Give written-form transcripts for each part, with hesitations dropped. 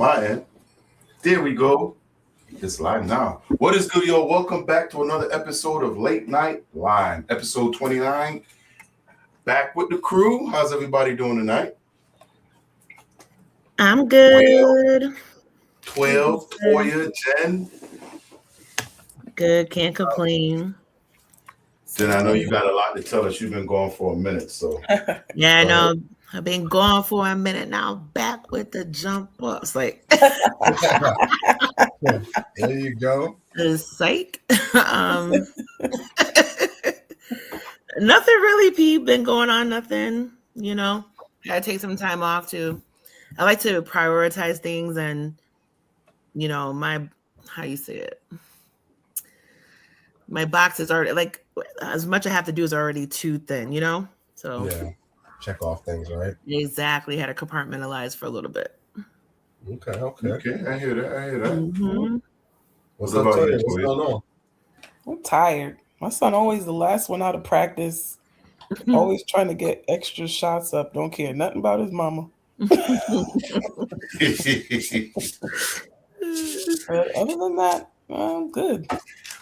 my end. There we go. It's live now. What is good, yo? Welcome back to another episode of Late Night Line, episode 29. Back with the crew. How's everybody doing tonight? I'm good. 12, Toya, Jen. Good, can't complain. Then I know you got a lot to tell us. You've been going for a minute, so. Yeah, I know. I've been going for a minute now. Back with the jump ups. Like, there you go. Psych. Nothing really, P. Been going on, nothing. You know, gotta take some time off too. I like to prioritize things, and you know, how you say it. My box is already like as much I have to do is already too thin, you know. So yeah, check off things, right? Exactly. Had to compartmentalize for a little bit. Okay. I hear that. Mm-hmm. What's up, Toya? What's going on? I'm tired. My son always the last one out of practice. Always trying to get extra shots up. Don't care nothing about his mama. But other than that, I'm good.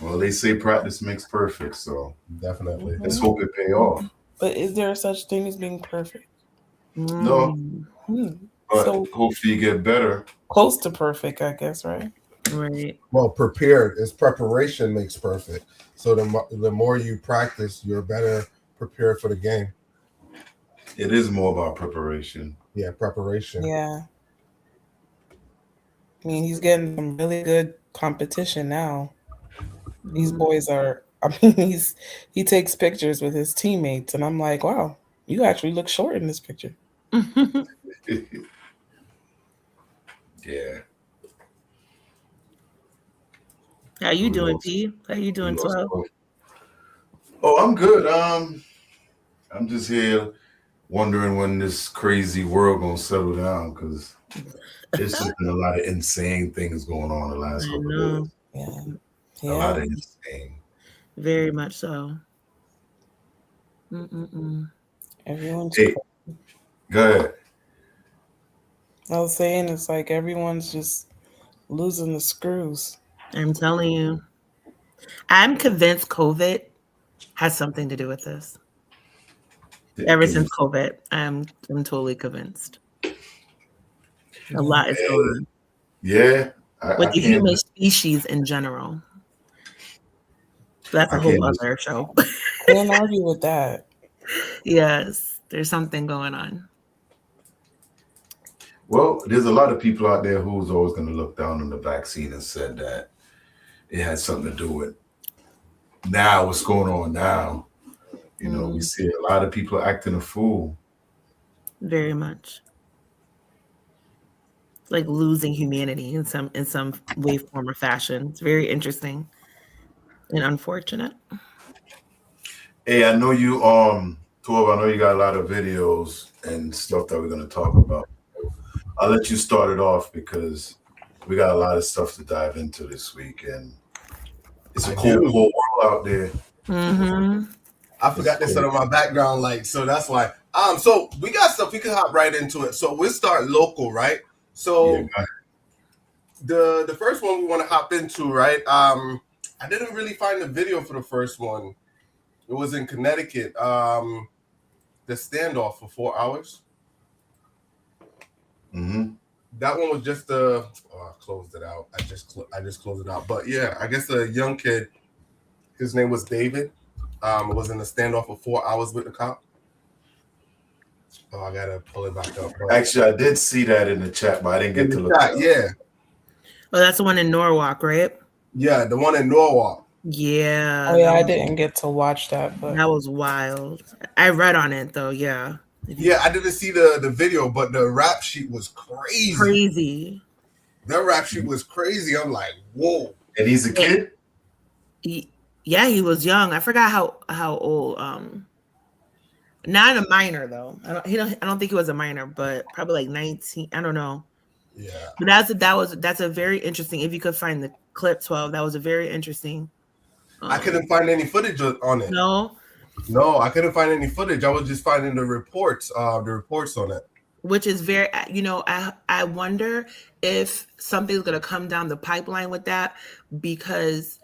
Well, they say practice makes perfect, so definitely. Let's hope it pay off. But is there such thing as being perfect? No. But so, hopefully you get better. Close to perfect, I guess, right? Right. Well, prepared is preparation makes perfect. So the more you practice, you're better prepared for the game. It is more about preparation. Yeah, preparation. Yeah. I mean, he's getting some really good competition now. These boys are, I mean, he takes pictures with his teammates, and I'm like, wow, you actually look short in this picture. Yeah. How you doing, P? How you doing, 12? Oh, I'm good. I'm just here wondering when this crazy world gonna settle down, because there's just been a lot of insane things going on the last couple of days. Yeah. A lot of insane. Very much so. Everyone's go ahead. I was saying it's like everyone's just losing the screws. I'm telling you. I'm convinced COVID has something to do with this. Ever since COVID, I'm totally convinced. A lot is going on. Yeah. With the human species in general. That's a whole other show. Can't argue with that. Yes, there's something going on. Well, there's a lot of people out there who's always going to look down on the vaccine and said that it had something to do with now what's going on now. You know, we see a lot of people acting a fool. Very much. Like losing humanity in some way, form, or fashion. It's very interesting and unfortunate. Hey, I know you 12, I know you got a lot of videos and stuff that we're going to talk about. I'll let you start it off because we got a lot of stuff to dive into this week, and it's a cool world out there. I forgot this on my background light, so that's why. So we got stuff, we can hop right into it. So we'll start local, right? So the first one we want to hop into, right? I didn't really find the video for the first one. It was in Connecticut. The standoff for 4 hours. That one was just I closed it out. I just closed it out. But yeah, I guess a young kid. His name was David. Was in a standoff for 4 hours with the cop. Oh, I gotta pull it back up. Bro. Actually, I did see that in the chat, but I didn't get to look. Yeah. Oh, that's the one in Norwalk, right? Yeah, the one in Norwalk. Yeah. Oh yeah, I didn't get to watch that, but that was wild. I read on it though. Yeah. Yeah, I didn't see the video, but the rap sheet was crazy. The rap sheet was crazy. I'm like, whoa. And he's a kid? Yeah, he was young. I forgot how old. Not a minor though. I don't think he was a minor, but probably like 19. I don't know. Yeah. But that's a very interesting. If you could find the clip 12, that was a very interesting. I couldn't find any footage on it. No, I couldn't find any footage. I was just finding the reports on it. which is very, I wonder if something's going to come down the pipeline with that, because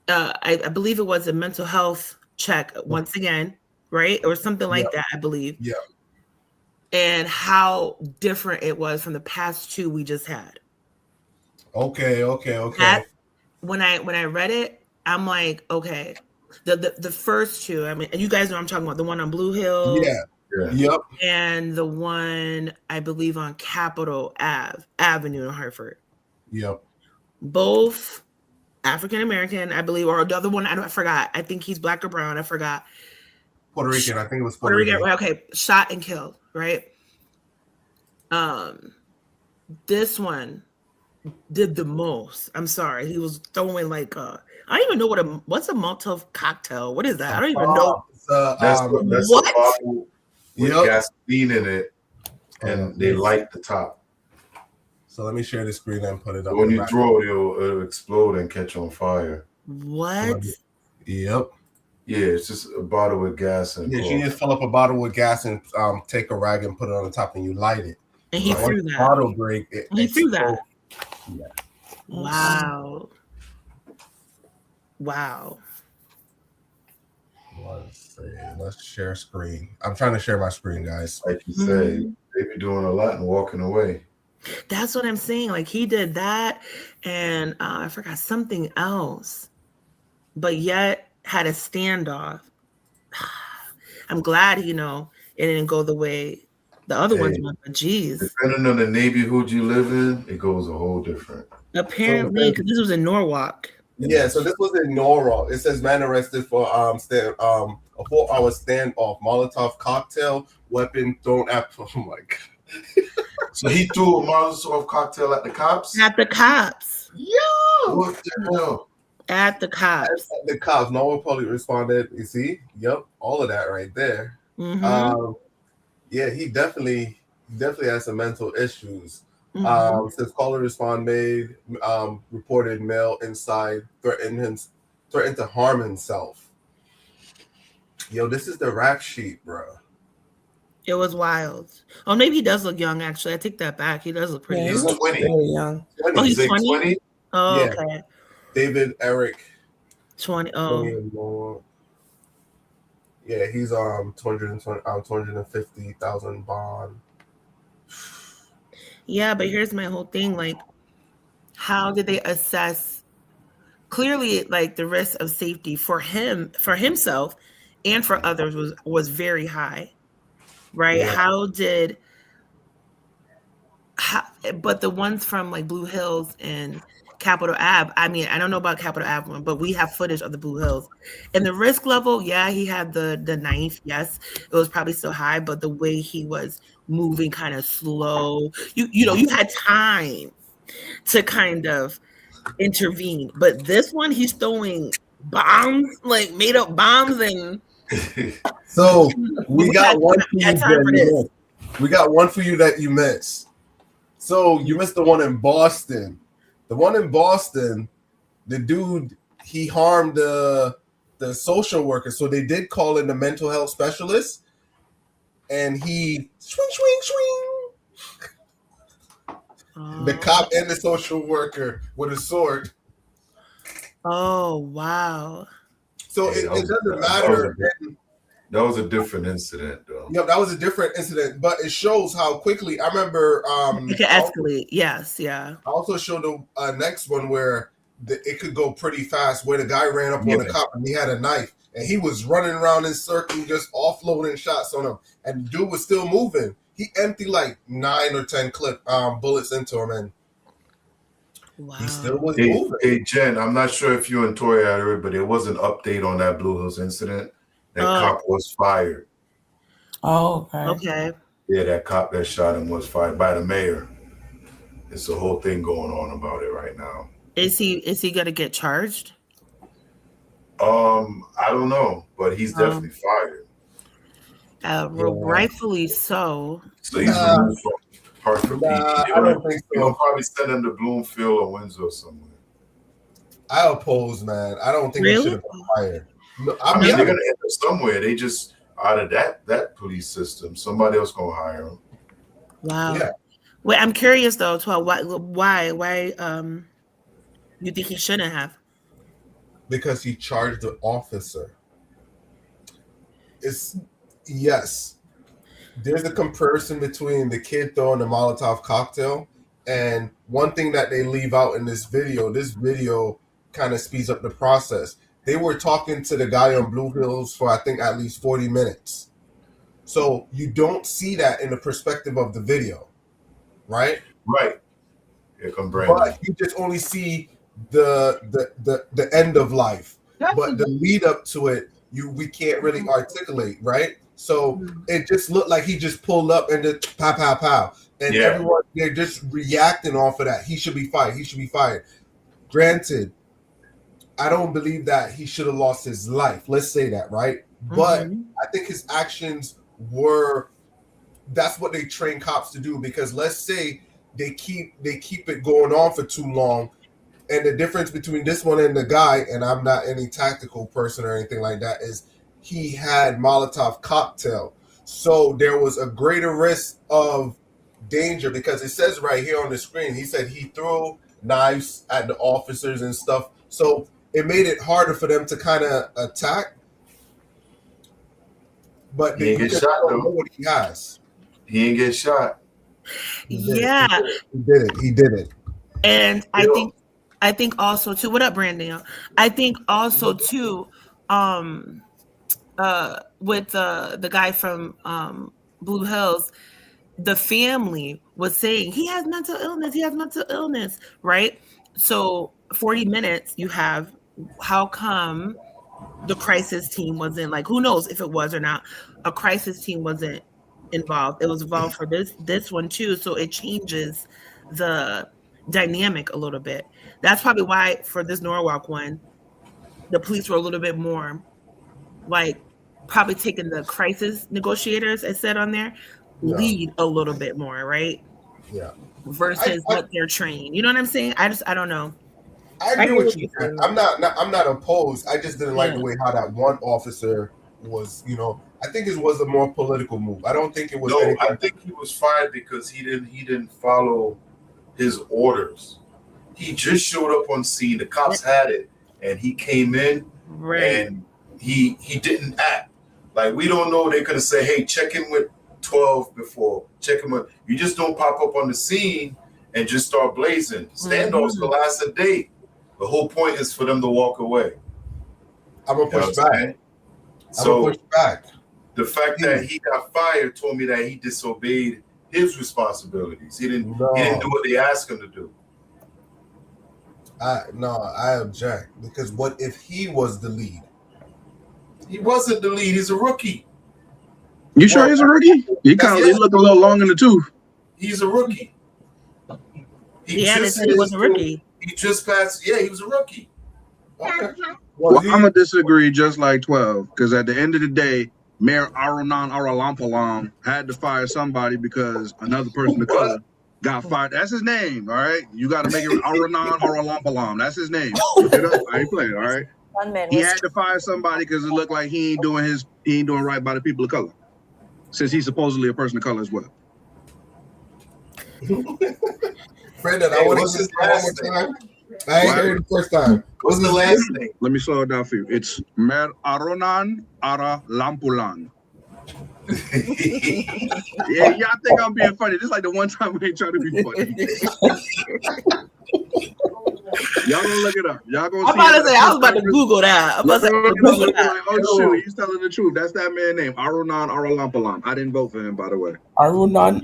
I believe it was a mental health check once again, right? Or something like that, I believe. Yeah. And how different it was from the past two we just had. Okay. That, when I read it, I'm like, okay. The first two, I mean, you guys know what I'm talking about, the one on Blue Hill. Yeah. Yep. And the one, I believe, on Capitol Avenue in Hartford. Yep. Both African American, I believe, or the other one, I forgot. I think he's black or brown. I forgot. Puerto Rican. I think it was Puerto Rican. Okay, shot and killed, right? This one did the most. I'm sorry. He was throwing like I don't even know what's a Molotov cocktail. What is that? I don't even know. That's what? a bottle with gasoline in it, and they light the top. So let me share the screen and put it up. When you throw it, it'll explode and catch on fire. What? Yep. Yeah, it's just a bottle with gas and. Yeah, you just fill up a bottle with gas and take a rag and put it on the top, and you light it. And he threw that. Bottle break. He threw that. Yeah. Wow. Let's share screen. I'm trying to share my screen, guys. Like you say, they be doing a lot and walking away. That's what I'm saying. Like, he did that, and I forgot something else, but yet had a standoff. I'm glad, it didn't go the way the other ones went. But geez, depending on the neighborhood you live in, it goes a whole different. Apparently, because this was in Norwalk. Yeah, so this was in Norwalk. It says man arrested for a 4-hour standoff, Molotov cocktail, weapon thrown at. Oh my god! So he threw a Molotov cocktail at the cops. At the cops. Yo! What the hell? At the cops. At the cops. Norwalk police responded. You see? Yep, all of that right there. Mm-hmm. Yeah, he definitely has some mental issues. Since caller respond made, reported male inside threatened to harm himself. Yo, this is the rap sheet, bro. It was wild. Oh, maybe he does look young. Actually, I take that back. He does look pretty. He's young. 20. Very young. Oh, he's 20. Oh, yeah. okay. David Eric. 20. Oh. Yeah, he's 250,000 bond. Yeah, but here's my whole thing. Like, how did they assess? Clearly, like, the risk of safety for himself, and for others was very high, right? Yeah. But the ones from like Blue Hills and Capitol Ave, I mean, I don't know about Capitol Ave one, but we have footage of the Blue Hills. And the risk level, yeah, he had the knife. Yes, it was probably still high, but the way he was moving kind of slow, you had time to kind of intervene. But this one, he's throwing bombs, like made up bombs, and so we got one for you. We got one for you that you missed. So you missed the one in Boston. The one in Boston, the dude, he harmed the social worker. So they did call in the mental health specialist, and he swing. The cop and the social worker with a sword. Oh, wow. So it doesn't matter. That was a different incident, though. Yeah, that was a different incident, but it shows how quickly. I remember it can escalate. Yes, yeah. I also showed the next one where it could go pretty fast, where the guy ran up on the cop and he had a knife and he was running around in circles, just offloading shots on him, and the dude was still moving. He emptied like 9 or 10 bullets into him, and he still was moving. Hey, Jen, I'm not sure if you and Tori had heard, but there was an update on that Blue Hills incident. That cop was fired. Oh, okay. Okay. Yeah, that cop that shot him was fired by the mayor. It's a whole thing going on about it right now. Is he gonna get charged? I don't know, but he's definitely fired. Rightfully so. So he's removed from Hartford Beach. I don't think so. You'll probably send him to Bloomfield or Windsor somewhere. I oppose, man. I don't think he should have been fired. No, I mean, they're gonna end up somewhere. They just out of that police system, somebody else gonna hire him. Wow. Yeah. Wait, I'm curious though, 12. Why you think he shouldn't have? Because he charged the officer. It's yes. There's a comparison between the kid throwing the Molotov cocktail and one thing that they leave out in this video kind of speeds up the process. They were talking to the guy on Blue Hills for I think at least 40 minutes. So you don't see that in the perspective of the video, right? Right. Here come Brandon. But you just only see the end of life. But the lead up to it, we can't really articulate, right? So it just looked like he just pulled up and just pow, pow, pow. And everyone, they're just reacting off of that. He should be fired. He should be fired. Granted, I don't believe that he should have lost his life. Let's say that, right? But I think his actions that's what they train cops to do, because let's say they keep it going on for too long. And the difference between this one and the guy, and I'm not any tactical person or anything like that, is he had Molotov cocktail. So there was a greater risk of danger, because it says right here on the screen, he said he threw knives at the officers and stuff. So it made it harder for them to kind of attack. But He ain't get shot don't know though. what he has. He ain't get shot. Yeah. He did it. And I think also too, what up, Brandon? I think also too, with the guy from Blue Hills, the family was saying he has mental illness, right? So 40 minutes you have, how come the crisis team wasn't, like, who knows if it was or not, a crisis team wasn't involved. It was involved for this one too. So it changes the dynamic a little bit. That's probably why for this Norwalk one, the police were a little bit more like probably taking the crisis negotiators, as said on there, lead a little bit more, right? Yeah. Versus what they're trained. You know what I'm saying? I don't know. I agree with you. I'm not opposed. I just didn't like the way how that one officer was, I think it was a more political move. I don't think it was. No, I think he was fired because he didn't follow his orders. He just showed up on scene. The cops had it, and he came in, and he didn't act. Like, we don't know. They could have said, "Hey, check in with 12 before. Check him with." You just don't pop up on the scene and just start blazing. Standoffs will last a day. The whole point is for them to walk away. I'm gonna push back. The fact that he got fired told me that he disobeyed his responsibilities. He didn't do what they asked him to do. I object, because what if he was the lead? He wasn't the lead. He's a rookie. You sure he's a rookie? He looked a little long in the tooth. He's a rookie. He was a rookie. He just passed. Yeah, he was a rookie. Okay. Well, I'm gonna disagree, just like 12, because at the end of the day, Mayor Arunan Aralampalam had to fire somebody because another person of color got fired. That's his name, all right? You got to make it Arunan Aralampalam. That's his name. I ain't playing, all right? He had to fire somebody because it looked like he ain't doing right by the people of color, since he's supposedly a person of color as well. Brendan, I want to say one more time. I ain't heard it the first time. What's the last name? Let me slow it down for you. It's Mer Arunan Aralampulan. Yeah, y'all think I'm being funny. This is like the one time we ain't trying to be funny. Y'all gonna look it up. Y'all gonna I'm about to say, I was about to Google that. I'm about to say, like, oh shoot, he's telling the truth. That's that man's name, Arunan Aralampalam. I didn't vote for him, by the way. Arunan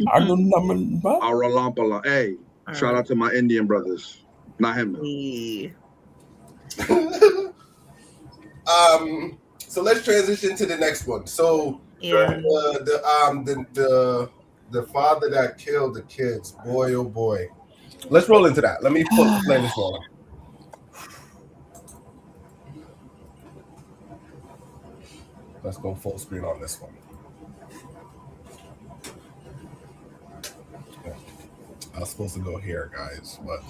Aralampalam. Hey, shout out to my Indian brothers. Not him though. So let's transition to the next one. So the father that killed the kids, boy oh boy. Let's roll into that. Let me play this one. Let's go full screen on this one. I was supposed to go here, guys, but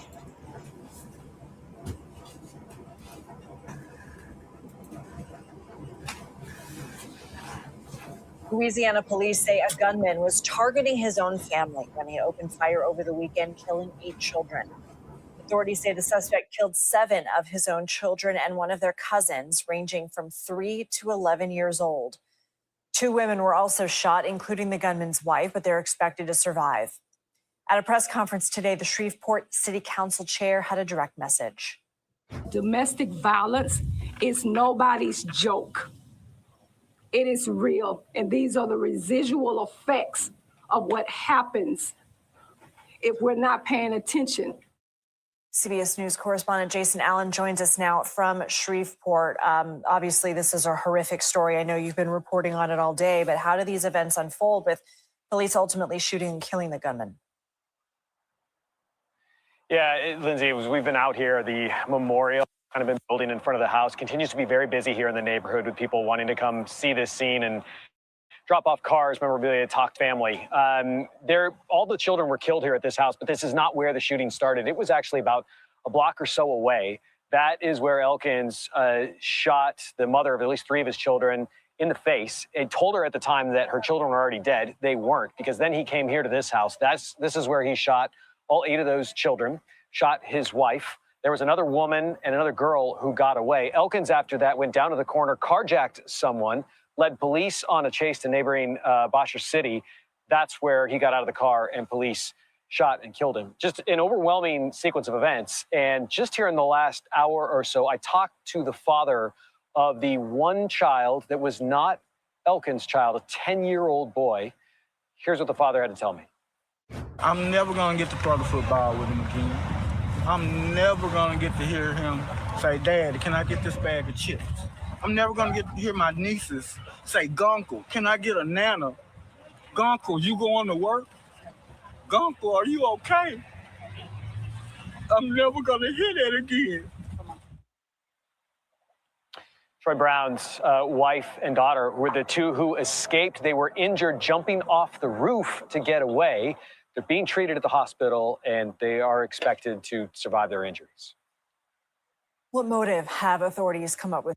Louisiana police say a gunman was targeting his own family when he opened fire over the weekend, killing 8 children. Authorities say the suspect killed 7 of his own children and one of their cousins, ranging from 3 to 11 years old. 2 women were also shot, including the gunman's wife, but they're expected to survive. At a press conference today, the Shreveport City Council chair had a direct message. Domestic violence is nobody's joke. It is real, and these are the residual effects of what happens if we're not paying attention. CBS News correspondent Jason Allen joins us now from Shreveport. Obviously, this is a horrific story. I know you've been reporting on it all day, but how do these events unfold with police ultimately shooting and killing the gunman? Yeah, Lindsay, we've been out here. The memorial kind of been building in front of the house continues to be very busy here in the neighborhood with people wanting to come see this scene and drop off cars, memorabilia, talk family. All the children were killed here at this house, but this is not where the shooting started. It was actually about a block or so away. That is where Elkins shot the mother of at least 3 of his children in the face. He told her at the time that her children were already dead. They weren't, because then he came here to this house. This is where he shot all 8 of those children, shot his wife. There was another woman and another girl who got away. Elkins, after that, went down to the corner, carjacked someone, led police on a chase to neighboring Bossier City. That's where he got out of the car and police shot and killed him. Just an overwhelming sequence of events. And just here in the last hour or so, I talked to the father of the one child that was not Elkins' child, a 10-year-old boy. Here's what the father had to tell me. I'm never going to get to throw the football with him again. I'm never going to get to hear him say, "Dad, can I get this bag of chips?" I'm never going to get to hear my nieces say, "Gunkle, can I get a nana? Gunkle, you going to work? Gunkle, are you okay?" I'm never going to hear that again. Troy Brown's wife and daughter were the 2 who escaped. They were injured jumping off the roof to get away. They're being treated at the hospital, and they are expected to survive their injuries. What motive have authorities come up with?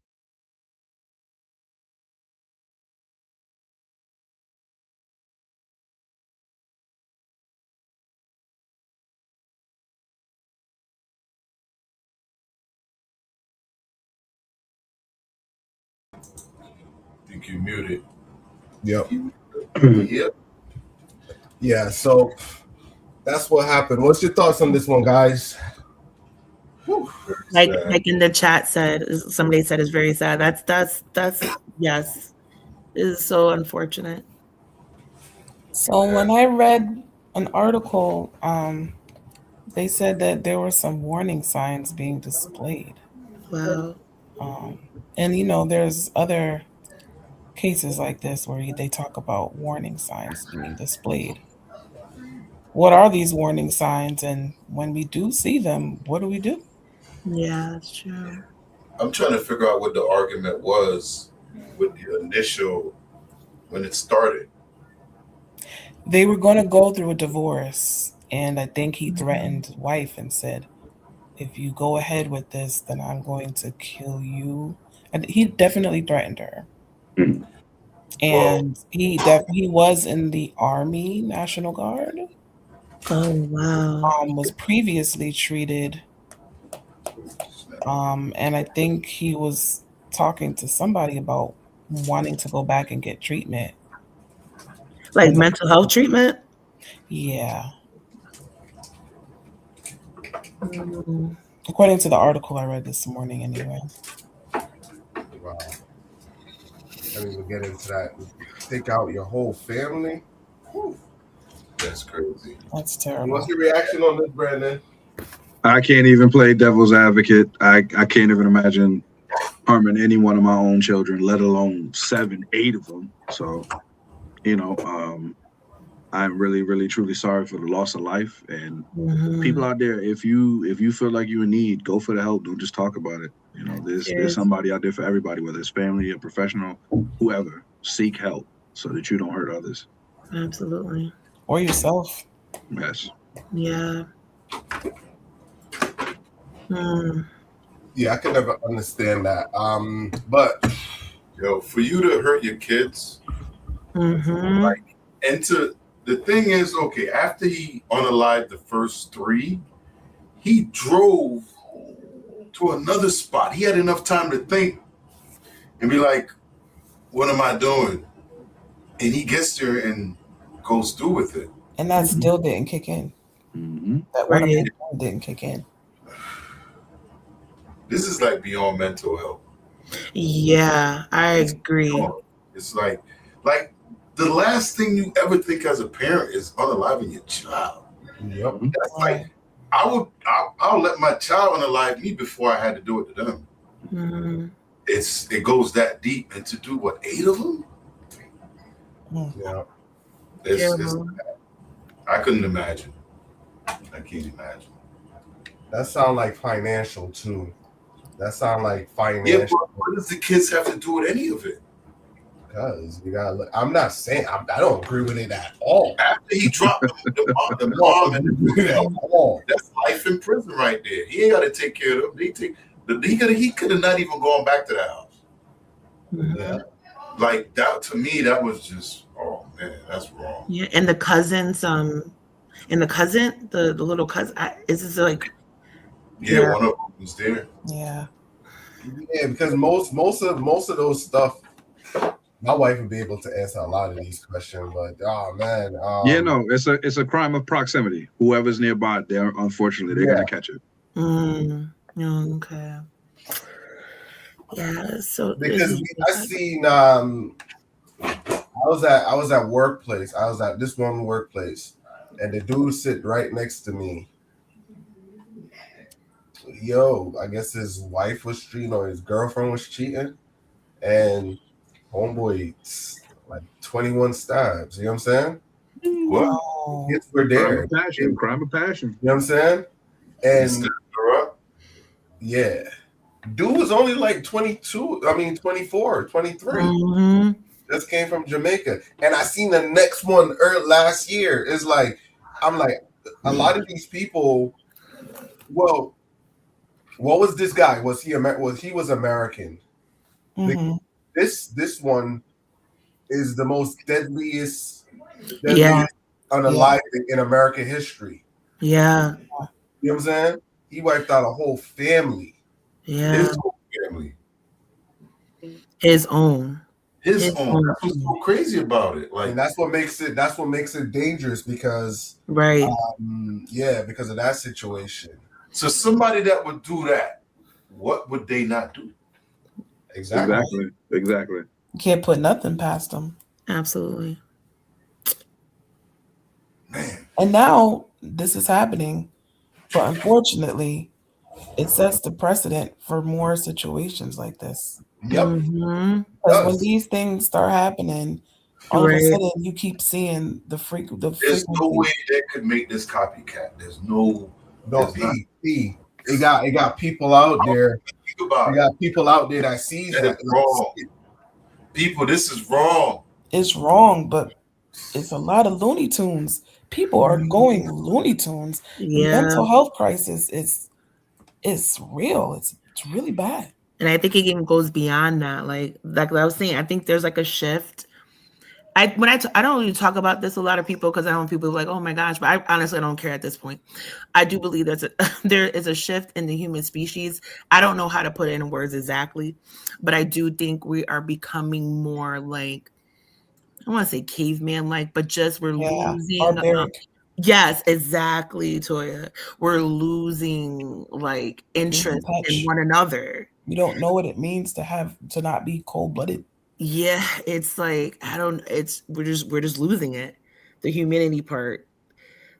I think you muted. Yep. Yep. Yeah, so that's what happened. What's your thoughts on this one, guys? Like in the chat said, somebody said it's very sad. That's yes, it is so unfortunate. So when I read an article, they said that there were some warning signs being displayed. Wow. And there's other cases like this where they talk about warning signs being displayed. What are these warning signs? And when we do see them, what do we do? Yeah, that's true. I'm trying to figure out what the argument was with the initial, when it started. They were going to go through a divorce, and I think he threatened his wife and said, "If you go ahead with this, then I'm going to kill you." And he definitely threatened her. And he was in the Army National Guard. Oh wow. Was previously treated. And I think he was talking to somebody about wanting to go back and get treatment. Like mental health treatment? Yeah. According to the article I read this morning, anyway. Wow. I didn't even get into that. Take out your whole family? Whew. That's crazy. That's terrible. What's your reaction on this, Brandon? I can't even play devil's advocate. I can't even imagine harming any one of my own children, let alone 7, 8 of them. So, I'm really, really, truly sorry for the loss of life. And people out there, if you feel like you're in need, go for the help. Don't just talk about it. There's somebody out there for everybody, whether it's family, a professional, whoever. Seek help so that you don't hurt others. Absolutely. Or yourself. Yes. Yeah. Yeah, I can never understand that. But for you to hurt your kids, Mm-hmm. Like, and the thing is, okay, after he unalived the first 3, he drove to another spot. He had enough time to think and be like, what am I doing? And he gets there and goes through with it. And that still didn't kick in. Mm-hmm. That what Right. didn't kick in. This is like beyond mental health. Yeah, I agree. It's like the last thing you ever think as a parent is unaliving your child. Yep. That's like, I'll let my child unalive me before I had to do it to them. Mm-hmm. It goes that deep, and to do what, 8 of them? Yeah. It's I couldn't imagine. I can't imagine. That sound like financial too. That sound like Yeah, financial. but what does the kids have to do with any of it? Because you gotta look. I'm not saying I don't agree with it at all. After he dropped the mom and the that's life in prison right there. He ain't got to take care of them. He could have not even gone back to the house. Yeah. Like that, to me, that was just, oh man, that's wrong. Yeah, and the cousins, the little cousin, is this like? Yeah, one of them was there. Yeah. Yeah, because most of those stuff, my wife would be able to answer a lot of these questions. But oh man, Yeah, no, it's a crime of proximity. Whoever's nearby, they're gonna catch it. Okay. Yeah. So because I seen I was at workplace. I was at this one workplace, and the dude sit right next to me. Yo, I guess his wife was cheating or his girlfriend was cheating, and homeboy like 21 stabs. You know what I'm saying? What? Oh. Kids were there. Crime of passion. You know what I'm saying? And yeah, dude was only like 22. I mean 24, 23. Mm-hmm. Just came from Jamaica, and I seen the next one last year. It's like I'm like a lot of these people. Well, what was this guy? Was he American? Mhm. This one is the most deadliest Yeah. unalived in American history. Yeah. You know what I'm saying? He wiped out a whole family. Yeah. His whole family. His own. His own. That's what's so crazy about it. Like, And that's what makes it dangerous because Right. because of that situation. so somebody that would do that, what would they not do? Exactly. Exactly. You can't put nothing past them. Absolutely. Man. And now this is happening, but unfortunately, it sets the precedent for more situations like this. Yep. Mm-hmm. Because when these things start happening, all of a Right. sudden you keep seeing the There's frequency. no way that could make this copycat. There's no. No, It's not. It got people out there. Think about You it. got people out there that sees That that. is wrong. People, this is wrong. It's wrong, but it's a lot of Looney Tunes. People are going Looney Tunes. The Yeah. mental health crisis is real. It's really bad. And I think it even goes beyond that. Like I was saying, I think there's like a shift. I don't really talk about this a lot of people because I don't want people like, oh my gosh, but I honestly don't care at this point. I do believe there is a shift in the human species. I don't know how to put it in words exactly, but I do think we are becoming more like, I want to say caveman like, but just we're losing. Barbaric. Yes, exactly, Toya. We're losing like interest in one another. We don't know what it means to not be cold-blooded. Yeah, it's like we're just losing it, the humanity part.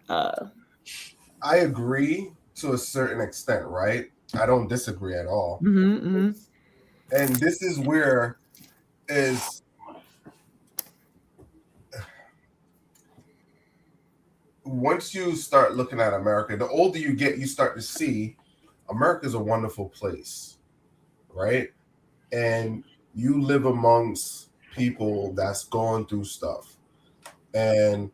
I agree to a certain extent, right? I don't disagree at all. Mm-hmm. And this is where is once you start looking at America, the older you get, you start to see America's a wonderful place, right? And you live amongst people that's going through stuff. And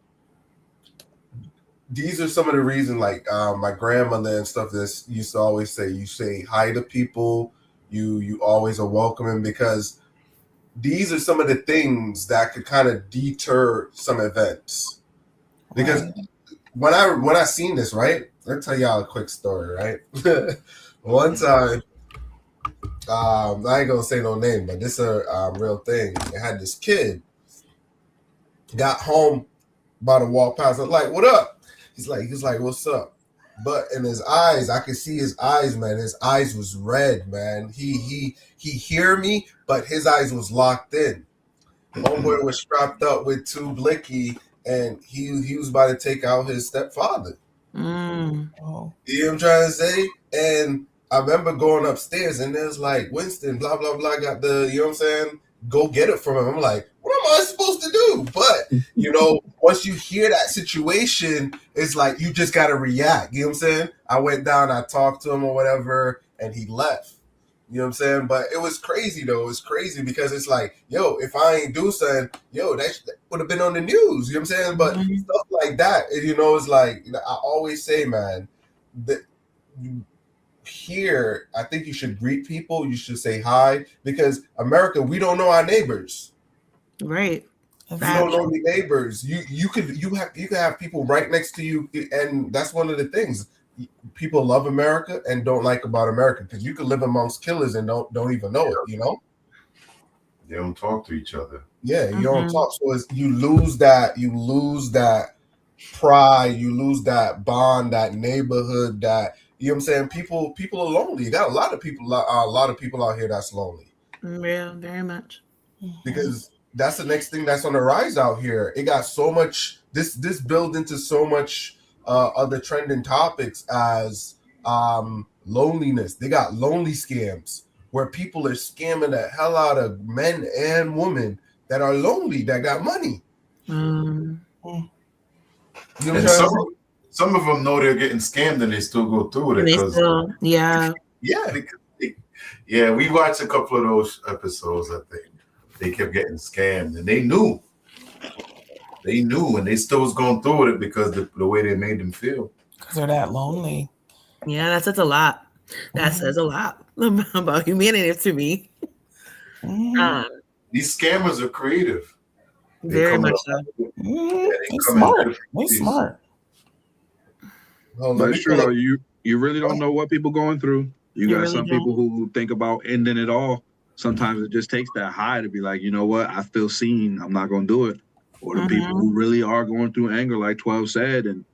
these are some of the reasons, like my grandmother and stuff that used to always say, you say hi to people, you always are welcoming, because these are some of the things that could kind of deter some events. Because when I seen this, right, let me tell y'all a quick story, right? One time, I ain't gonna say no name, but this is a real thing. I had this kid got home, about to walk past. I'm like, "What up?" He's like, "What's up?" But in his eyes, I could see his eyes, man. His eyes was red, man. He hear me, but his eyes was locked in. Homeboy was strapped up with 2 blicky, and he was about to take out his stepfather. Mm. Oh. You know what I'm trying to say? And I remember going upstairs, and there's like, Winston, blah, blah, blah, got the, you know what I'm saying? Go get it from him. I'm like, what am I supposed to do? But, you know, once you hear that situation, it's like, you just got to react. You know what I'm saying? I went down, I talked to him or whatever, and he left. You know what I'm saying? But it was crazy, though. It was crazy because it's like, yo, if I ain't do something, yo, that would have been on the news. You know what I'm saying? But stuff like that, you know, it's like, I always say, man, that here, I think you should greet people. You should say hi, because America, we don't know our neighbors. Right. You don't know your neighbors. You could have people right next to you, and that's one of the things people love America and don't like about America, because you could live amongst killers and don't even know it. You know, they don't talk to each other. Yeah, you don't talk. So you lose that pride, you lose that bond, that neighborhood, that, you know what I'm saying? People are lonely. You got a lot of people out here that's lonely. Yeah, very much. Because that's the next thing that's on the rise out here. It got so much, this builds into so much other trending topics as loneliness. They got lonely scams where people are scamming the hell out of men and women that are lonely, that got money. You know what I'm saying? Some of them know they're getting scammed and they still go through with it. Yeah, we watched a couple of those episodes. I think they kept getting scammed, and they knew, and they still was going through with it because the way they made them feel. Because they're that lonely. Yeah, that says a lot. That says a lot about humanity to me. These scammers are creative. Very much so. They're smart. They're smart. But it's true though. You really don't know what people going through. You got some people who think about ending it all. Sometimes it just takes that high to be like, you know what, I feel seen, I'm not gonna do it. Or the people who really are going through anger, like 12 said, and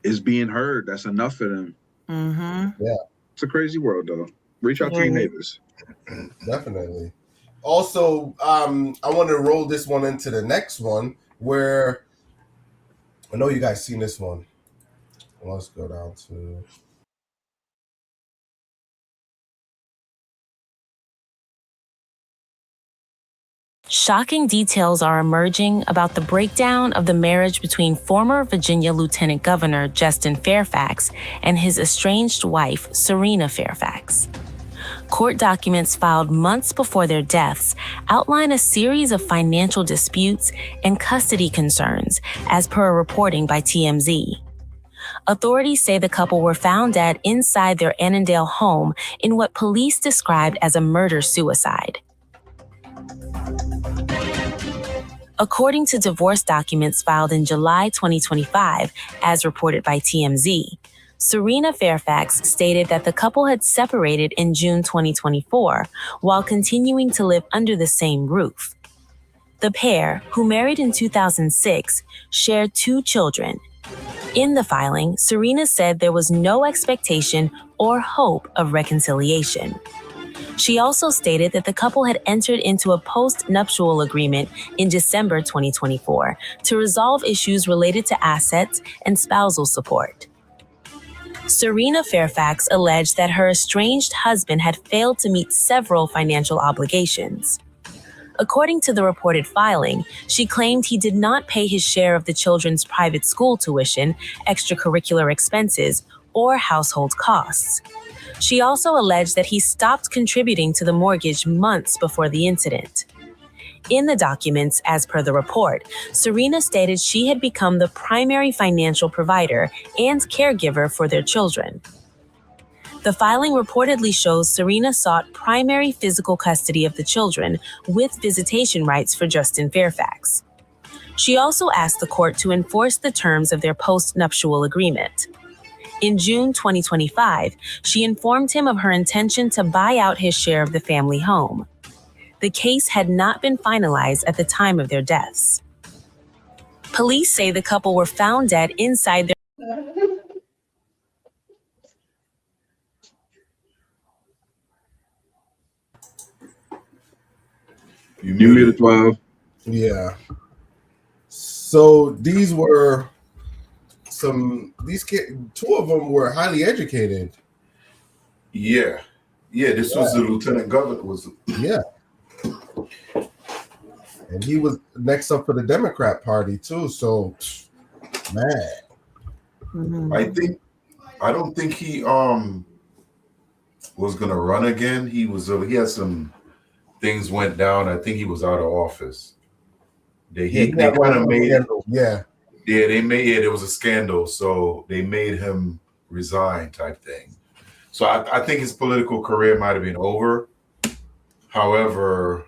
is being heard. That's enough for them. Yeah, it's a crazy world though. Reach out to your neighbors. Definitely. Also, I want to roll this one into the next one, where I know you guys seen this one. Let's go down to. Shocking details are emerging about the breakdown of the marriage between former Virginia Lieutenant Governor Justin Fairfax and his estranged wife, Serena Fairfax. Court documents filed months before their deaths outline a series of financial disputes and custody concerns, as per reporting by TMZ. Authorities say the couple were found dead inside their Annandale home in what police described as a murder-suicide. According to divorce documents filed in July 2025, as reported by TMZ, Serena Fairfax stated that the couple had separated in June 2024 while continuing to live under the same roof. The pair, who married in 2006, shared 2 children. In the filing, Serena said there was no expectation or hope of reconciliation. She also stated that the couple had entered into a post-nuptial agreement in December 2024 to resolve issues related to assets and spousal support. Serena Fairfax alleged that her estranged husband had failed to meet several financial obligations. According to the reported filing, she claimed he did not pay his share of the children's private school tuition, extracurricular expenses, or household costs. She also alleged that he stopped contributing to the mortgage months before the incident. In the documents, as per the report, Serena stated she had become the primary financial provider and caregiver for their children. The filing reportedly shows Serena sought primary physical custody of the children with visitation rights for Justin Fairfax. She also asked the court to enforce the terms of their post-nuptial agreement. In June 2025, she informed him of her intention to buy out his share of the family home. The case had not been finalized at the time of their deaths. Police say the couple were found dead inside their You muted 12. Yeah. So these were these kids, 2 of them were highly educated. Yeah. This was the lieutenant governor. Yeah. And he was next up for the Democrat Party too. So, man. Mhm. I don't think he was gonna run again. He had some things went down. I think he was out of office. They kind of made it. Yeah. There was a scandal, so they made him resign type thing. So I think his political career might have been over. However,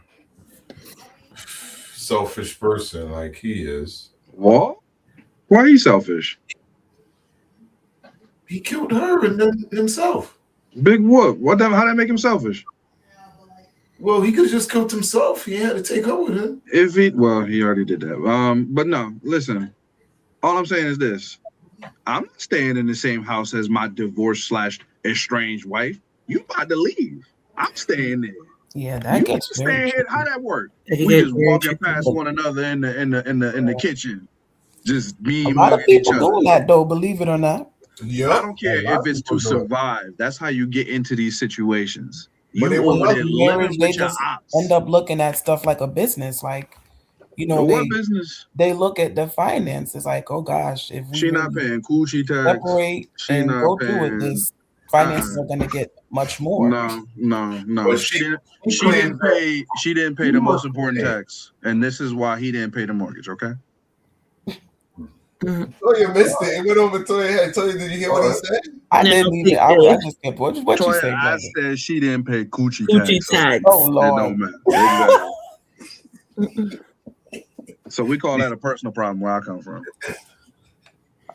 selfish person like he is. What? Why are you selfish? He killed her and then himself. Big whoop. How that make him selfish? Well, he could have just killed himself. He had to take her with him. He already did that. But no, listen. All I'm saying is this. I'm not staying in the same house as my divorced/estranged wife. You about to leave. I'm staying there. Yeah, that You gets staying very here. How that work? It We gets just very walking tricky. past one another in the kitchen. Just me a and lot of mugging each people other. doing that though, believe it or not. Yeah. I don't care if it's to survive. That's how you get into these situations. You But it over was there Marriage, living they with your just ops. end up looking at stuff like a business. Like, you know, What business? they look at the finances like, oh gosh, if we She not really paying coochie tax. separate She and not go through with paying. this, finances are going to get much more. No. But She she didn't pay. She didn't pay the most important Okay. tax, and this is why he didn't pay the mortgage. Okay. Toya missed it. It went over Toya's head. Toya, did you hear what he said? I No, didn't he even. I did. just kept. What you Toya, say, I brother? said she didn't pay coochie Gucci tax. tags. Oh It Lord. don't matter. Exactly. So we call that a personal problem where I come from.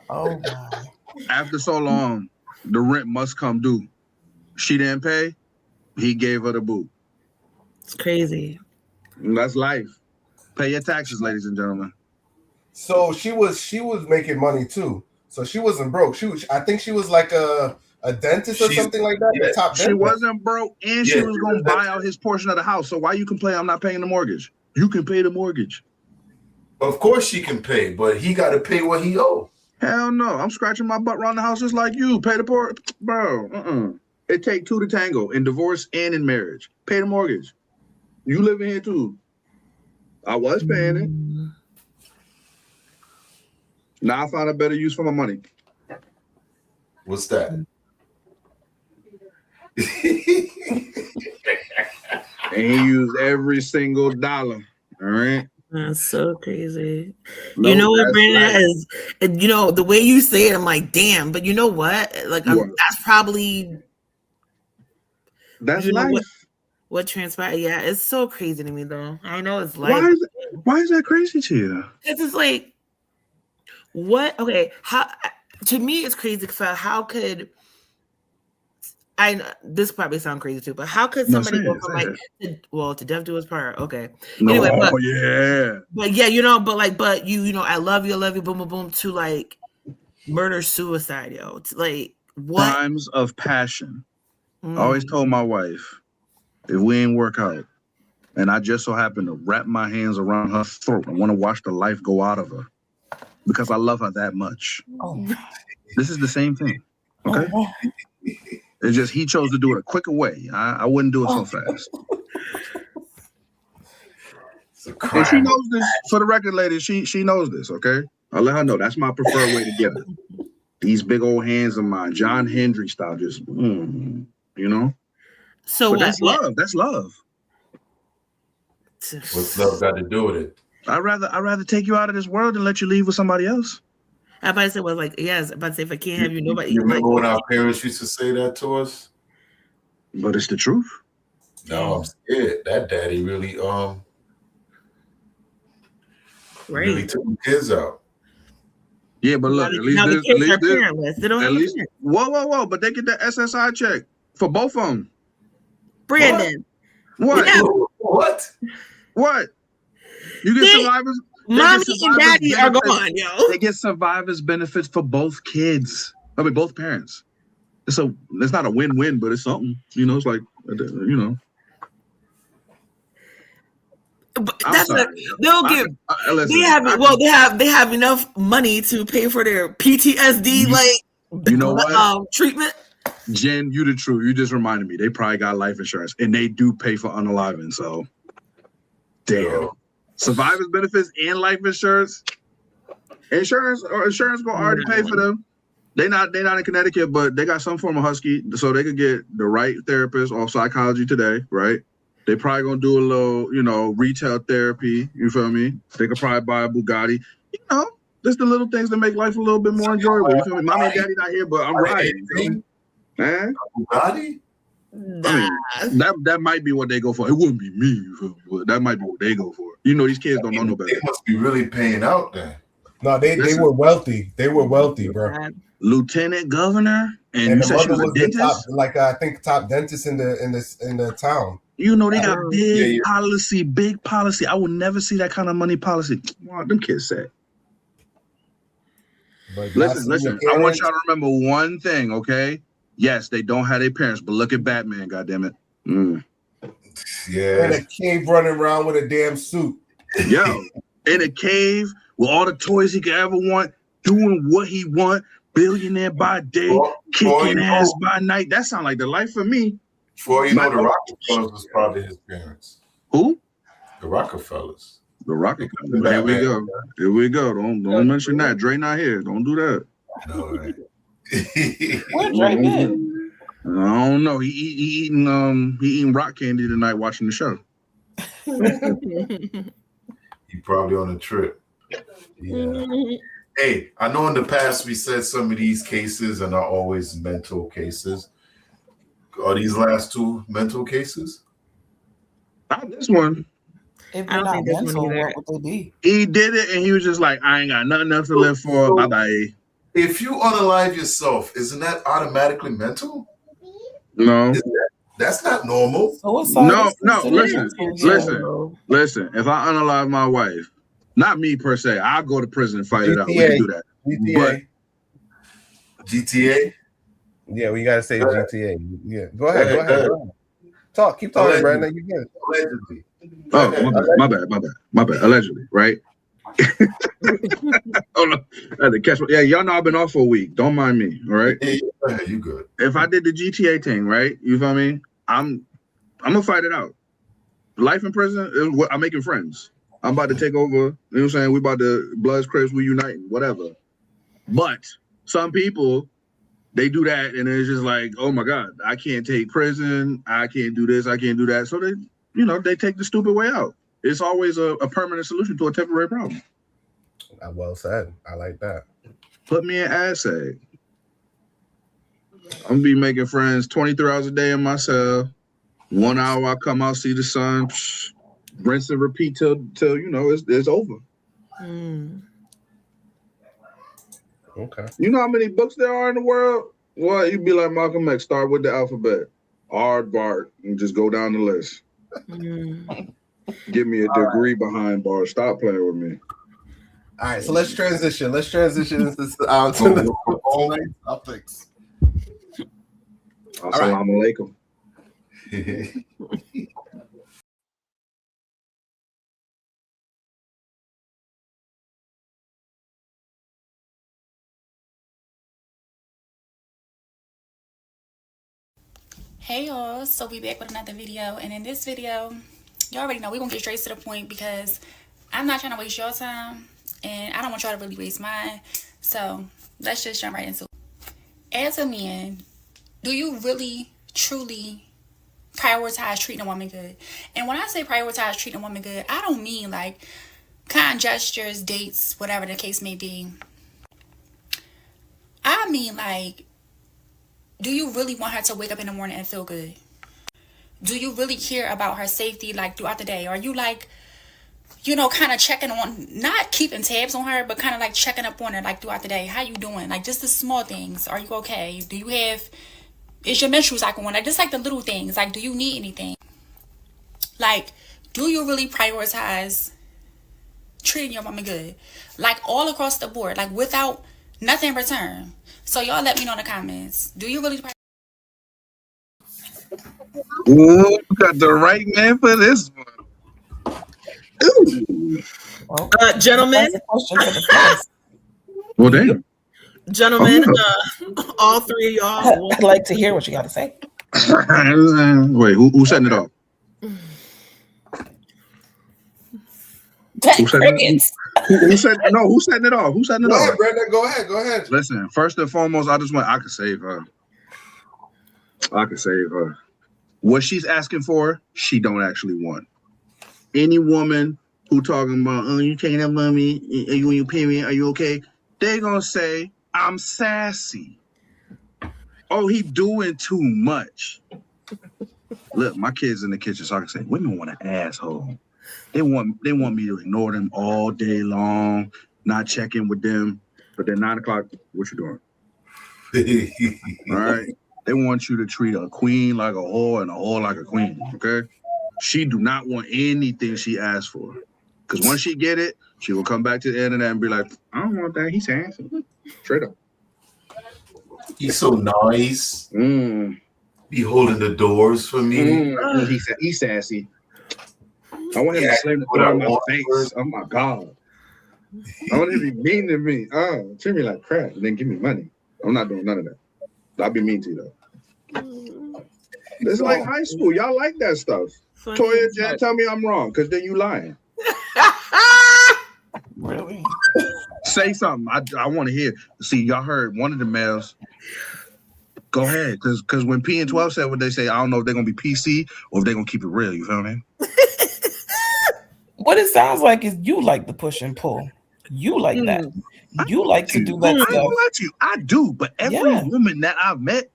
Oh my. After so long, the rent must come due. She didn't pay. He gave her the boot. It's crazy. And that's life. Pay your taxes, ladies and gentlemen. So she was making money too. So she wasn't broke. I think she was like a dentist or something like that. Yeah, the top She dentist. wasn't broke, and she Yeah, was going to buy out his portion of the house. So why you complain I'm not paying the mortgage? You can pay the mortgage. Of course she can pay, but he got to pay what he owed. Hell no. I'm scratching my butt around the house just like you. Pay the poor. Bro, It take 2 to tango in divorce and in marriage. Pay the mortgage. You living here too. I was paying it. Now I found a better use for my money. What's that? And he used every single dollar. All right. That's so crazy. No, you know what, that's Brandon life. is? You know the way you say it, I'm like, damn. But you know what? Like, What? that's probably That's you know life. what transpired. Yeah, it's so crazy to me, though. I know it's like Why is that crazy to you? it's just like what? Okay, how? To me, it's crazy because how could this probably sound crazy too, but how could No, somebody say go it, from say like to death do his part? Okay, No, anyway, yeah. but yeah, you know, but you know, I love you, boom, boom, boom, to like murder suicide, yo. It's like what? Crimes of passion. I always told my wife, if we ain't work out, and I just so happen to wrap my hands around her throat, I want to watch the life go out of her because I love her that much. Oh. This is the same thing. Okay. Oh. It's just he chose to do it a quicker way. I wouldn't do it so fast. And she knows this. For the record, ladies, she knows this, okay? I'll let her know. That's my preferred way to get her. These big old hands of mine, John Hendry style, just, you know? So but that's love. That's love. What's love got to do with it? I'd rather take you out of this world and let you leave with somebody else. I about to say, well, like, yes, about to say, if I can't have you, nobody. You Like, remember when our parents used to say that to us? But it's the truth. No, I'm scared. That daddy really really right. took the kids out. Yeah, but look, at least Now the this, at kids least are this, parentless. They don't at have a least, parent. whoa, but they get the SSI check for both of them. Brandon. What? Yeah. What? What? You get They- survivors. Mommy get and daddy are benefits. gone, yo. They get survivors benefits for both kids. I mean, both parents. It's not a win-win, but it's something. You know, it's like, you know. But I'm that's sorry. they'll give. Listen, They have enough money to pay for their PTSD You know what? treatment. Jen, you the truth. You just reminded me. They probably got life insurance, and they do pay for unaliving. So, damn. Survivors benefits and life insurance. Insurance will already pay for them. They're not in Connecticut, but they got some form of Husky, so they could get the right therapist or Psychology Today, right? They probably gonna do a little, you know, retail therapy. You feel me? They could probably buy a Bugatti. You know, just the little things that make life a little bit more enjoyable. You feel me? Mommy and daddy not here, but I'm riding. Man, Bugatti? Nah. I mean, that might be what they go for. It wouldn't be me, but that might be what they go for. You know, these kids don't know no better. They must be really paying out then. No, they were wealthy. They were wealthy, bro. Lieutenant governor, and you the said she mother was a was the dentist. top, I think top dentist in the town. You know, they got big policy. I will never see that kind of money policy. Wow, them kids said. Listen. I want y'all to remember one thing, okay? Yes, they don't have their parents, but look at Batman, goddammit. Yeah. In a cave running around with a damn suit. Yo, in a cave with all the toys he could ever want, doing what he want, billionaire by day, kicking ass by night. That sounds like the life for me. Before you know, the Rockefellers was probably his parents. Who? The Rockefellers. The Rockefellers. Here we go. Here we go. Don't mention that. Dre not here. Don't do that. No, right. Where Dre been? I don't know. He eating rock candy tonight watching the show. He probably on a trip. Yeah. Hey, I know in the past we said some of these cases are not always mental cases. Are these last two mental cases? Not this one. If they're not mental, what would they be? He did it and he was just like, I ain't got nothing else to live for. Bye-bye. If you unalive yourself, isn't that automatically mental? No. That's not normal. No, listen. If I unalive my wife, not me per se, I'll go to prison and fight it out. We can do that. GTA? Yeah, we gotta say GTA. Yeah, go ahead. Keep talking, Brandon. You get it. Allegedly. Oh, my bad. Allegedly, right? Oh no, I had to catch. Yeah, y'all know I've been off for a week. Don't mind me, all right? Yeah, you good. If I did the GTA thing, right? You feel me? I'm gonna fight it out. Life in prison, I'm making friends. I'm about to take over. You know what I'm saying? We about to Bloods, Crips, we uniting, whatever. But some people, they do that, and it's just like, oh my God, I can't take prison. I can't do this. I can't do that. So they take the stupid way out. It's always a permanent solution to a temporary problem. Well said. I like that. Put me in ASAG. I'm gonna be making friends 23 hours a day in my cell. 1 hour I come out, see the sun, rinse and repeat till you know it's over. Okay. You know how many books there are in the world? Well, you'd be like Malcolm X, start with the alphabet. Aardvark, and just go down the list. Give me a degree behind bars. Stop playing with me. All right, so let's transition. Let's transition into the topics. Assalamu alaikum. Hey y'all, so we back with another video, and in this video y'all already know we're gonna get straight to the point because I'm not trying to waste your time and I don't want y'all to really waste mine. So let's just jump right into it. As a man, do you really truly prioritize treating a woman good? And when I say prioritize treating a woman good, I don't mean like kind gestures, dates, whatever the case may be. I mean, like, do you really want her to wake up in the morning and feel good? Do you really care about her safety, like, throughout the day? Are you, like, you know, kind of checking on, not keeping tabs on her, but kind of, like, checking up on her, like, throughout the day? How you doing? Like, just the small things. Are you okay? Do you have, is your menstrual cycle on? Like, just, like, the little things. Like, do you need anything? Like, do you really prioritize treating your woman good? Like, all across the board. Like, without nothing in return. So, y'all let me know in the comments. Do you really Ooh, you got the right man for this one. Ooh. Gentlemen. Well, damn. Gentlemen, all three of y'all. I'd like to hear what you got to say. Wait, who's setting it off? Who's setting it off? Who's setting it off? Who's setting it Go off? ahead, Brandon. Go ahead. Listen, first and foremost, I could save her. I could save her. What she's asking for, she don't actually want. Any woman who talking about, oh, you taking up on me? Are you on your period? Are you okay? They gonna say, I'm sassy. Oh, he doing too much. Look, my kids in the kitchen, so I can say, women want an asshole. They want me to ignore them all day long, not check in with them. But then 9 o'clock, what you doing? All right. They want you to treat a queen like a whore and a whore like a queen. Okay. She do not want anything she asked for. Because once she get it, she will come back to the internet and be like, I don't want that. He's handsome. Straight up. He's so nice. Be holding the doors for me. He's sassy. I want him to slam the door in my face. Oh my God. I want him to be mean to me. Oh, treat me like crap and then give me money. I'm not doing none of that. I'll be mean to you though. It's like high school. Y'all like that stuff. Toya, Jen, tell me I'm wrong, because then you lying. Really? Say something. I want to hear. See, y'all heard one of the males. Go ahead, because when P and 12 said what they say, I don't know if they're gonna be PC or if they're gonna keep it real. You feel me? What it sounds like is you like the push and pull. You like that. You like to do that I stuff. don't let you. I do, but every woman that I've met,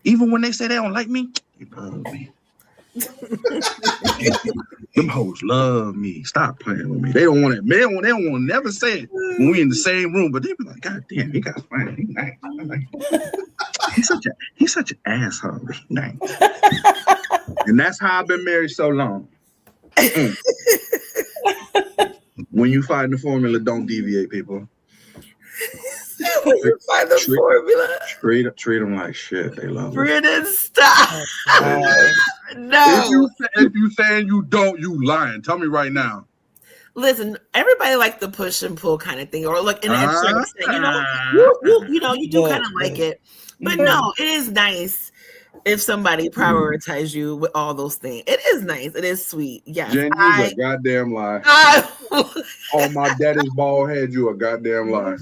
even when they say they don't like me, they love me. Them hoes love me. Stop playing with me. They don't want it. They don't want to never say it when we in the same room, but they be like, God damn, he got fine. He nice. He's such an asshole. He nice. And that's how I've been married so long. When you find the formula, don't deviate, people. When you find the formula, treat them like shit. They love it. Brandon, stop. No. If you saying you don't, you lying. Tell me right now. Listen, everybody like the push and pull kind of thing, or look, and you do kind of like it, but no, it is nice if somebody prioritizes you with all those things. It is nice. It is sweet. Yes, Jen, you a goddamn lie. On my daddy's bald head, you a goddamn lie.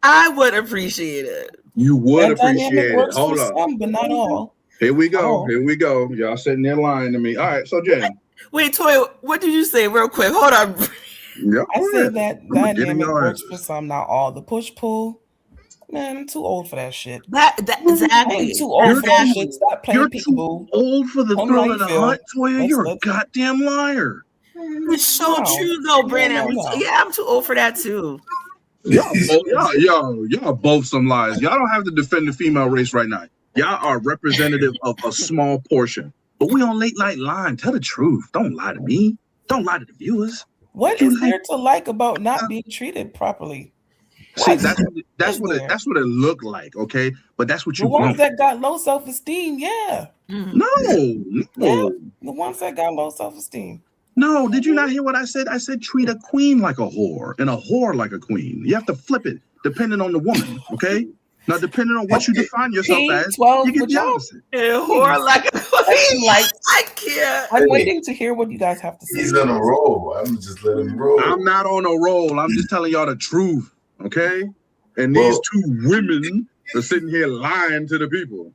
I would appreciate it. You would appreciate it. Hold up. Some, but not all. Here we go. Here we go. Y'all sitting there lying to me. All right, so Jen. Wait, Toya, what did you say real quick? Hold on. Yep. I say that dynamic works for some, not all. The push-pull, man, I'm too old for that shit. Exactly. I'm too old for that shit. Stop playing You're peekaboo. too old for the thrill of the hunt, Toya. You're a goddamn liar. It's so true, though, Brandon. Yeah, I'm too old for that, too. Y'all both some liars. Y'all don't have to defend the female race right now. Y'all are representative of a small portion. But we on late night line. Tell the truth. Don't lie to me. Don't lie to the viewers. What is there to like about not being treated properly? See, that's what it looked like, okay? But that's what you want. The ones that got low self-esteem, yeah. No. Yeah, the ones that got low self-esteem. No, did you not hear what I said? I said treat a queen like a whore and a whore like a queen. You have to flip it depending on the woman, okay? Now, depending on what you define yourself as, you get jealous. A whore like a queen. I can't. I'm waiting to hear what you guys have to say. He's on a roll. I'm just letting him roll. I'm not on a roll. I'm just telling y'all the truth, okay? And these two women are sitting here lying to the people.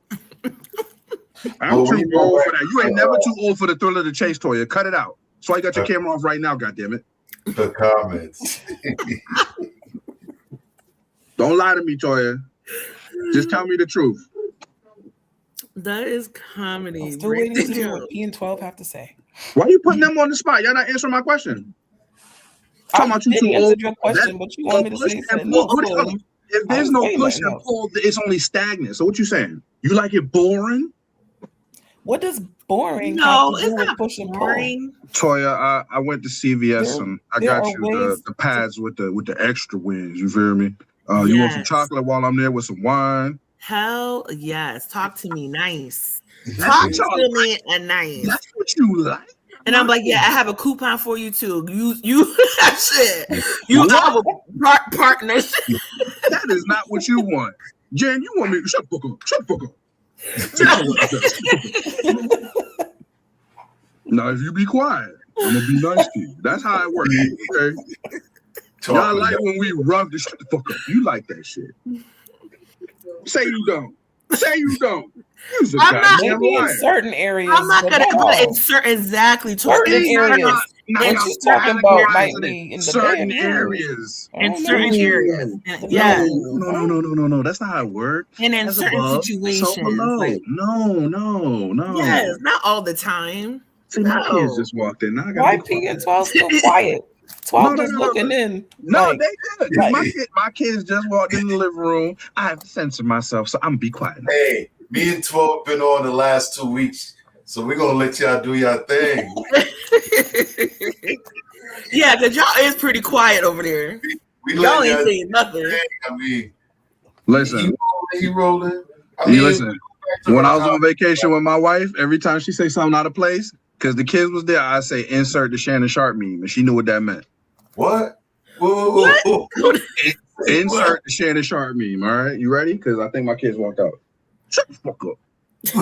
I'm too old for that. You ain't never too old for the thrill of the chase, Toya. Cut it out. So I got your camera off right now, goddammit. The comments. Don't lie to me, Toya. Just tell me the truth. That is comedy. I'm still waiting to hear what P and 12 have to say. Why are you putting them on the spot? Y'all not answering my question. Talking about you too old. Your question, but you want me to say something else. If there's no push and pull, it's only stagnant. So what you saying? You like it boring? What does boring No, have to it's do with not push and pull? boring. Toya, I went to CVS and I got you the pads with the extra wings. You feel me? You want some chocolate while I'm there with some wine? Hell yes. Talk to me nice. That's Talk what y'all to me nice. That's what you like. And I'm like, yeah, I have a coupon for you too. You shit. You have a partnership. That is not what you want. Jen, you want me to shut the fuck up. Shut the fuck up. Now, if you be quiet, I'm gonna be nice to you. That's how it works. Okay. Y'all like when we rub the shut the fuck up. You like that shit. Say you don't. Say you don't. I'm not in certain areas. I'm not gonna insert exactly certain areas. And she's talking about might be in the certain areas. In certain areas. Yeah. No. That's not how it works. And in certain situations. Like, no. Yes, not all the time. See, my kids just walked in. Now I Why P and 12 still quiet? 12 just looking in. No, like, they good. My kids just walked in the living room. I have to censor myself, so I'm gonna be quiet now. Hey, me and 12 been on the last 2 weeks, so we're gonna let y'all do your thing. Yeah, because y'all is pretty quiet over there. Y'all ain't saying nothing. I mean, listen, he rolling. Listen. When I was on vacation with my wife, every time she say something out of place, because the kids was there, I say insert the Shannon Sharp meme, and she knew what that meant. What? Whoa. Insert the Shannon Sharp meme. All right, you ready? Because I think my kids walked out. Shut the fuck up.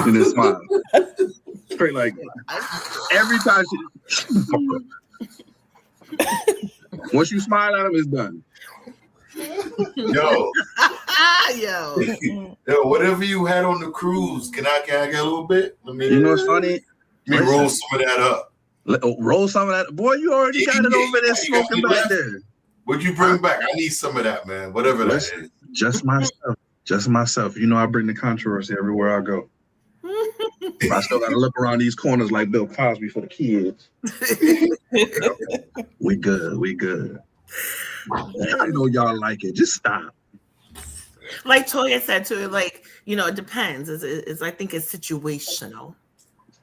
And then smile. Straight like every time she shut the fuck up. Once you smile at them, it's done. Yo, whatever you had on the cruise, can I get a little bit? You know what's funny? Let me roll some of that up. Roll some of that. Boy, you already got it over there smoking back there. What'd you bring back? I need some of that, man. Whatever that is. Just myself. You know, I bring the controversy everywhere I go. I still gotta look around these corners like Bill Cosby for the kids. We good. I know y'all like it. Just stop. Like Toya said to it, like, you know, it depends. It's I think it's situational.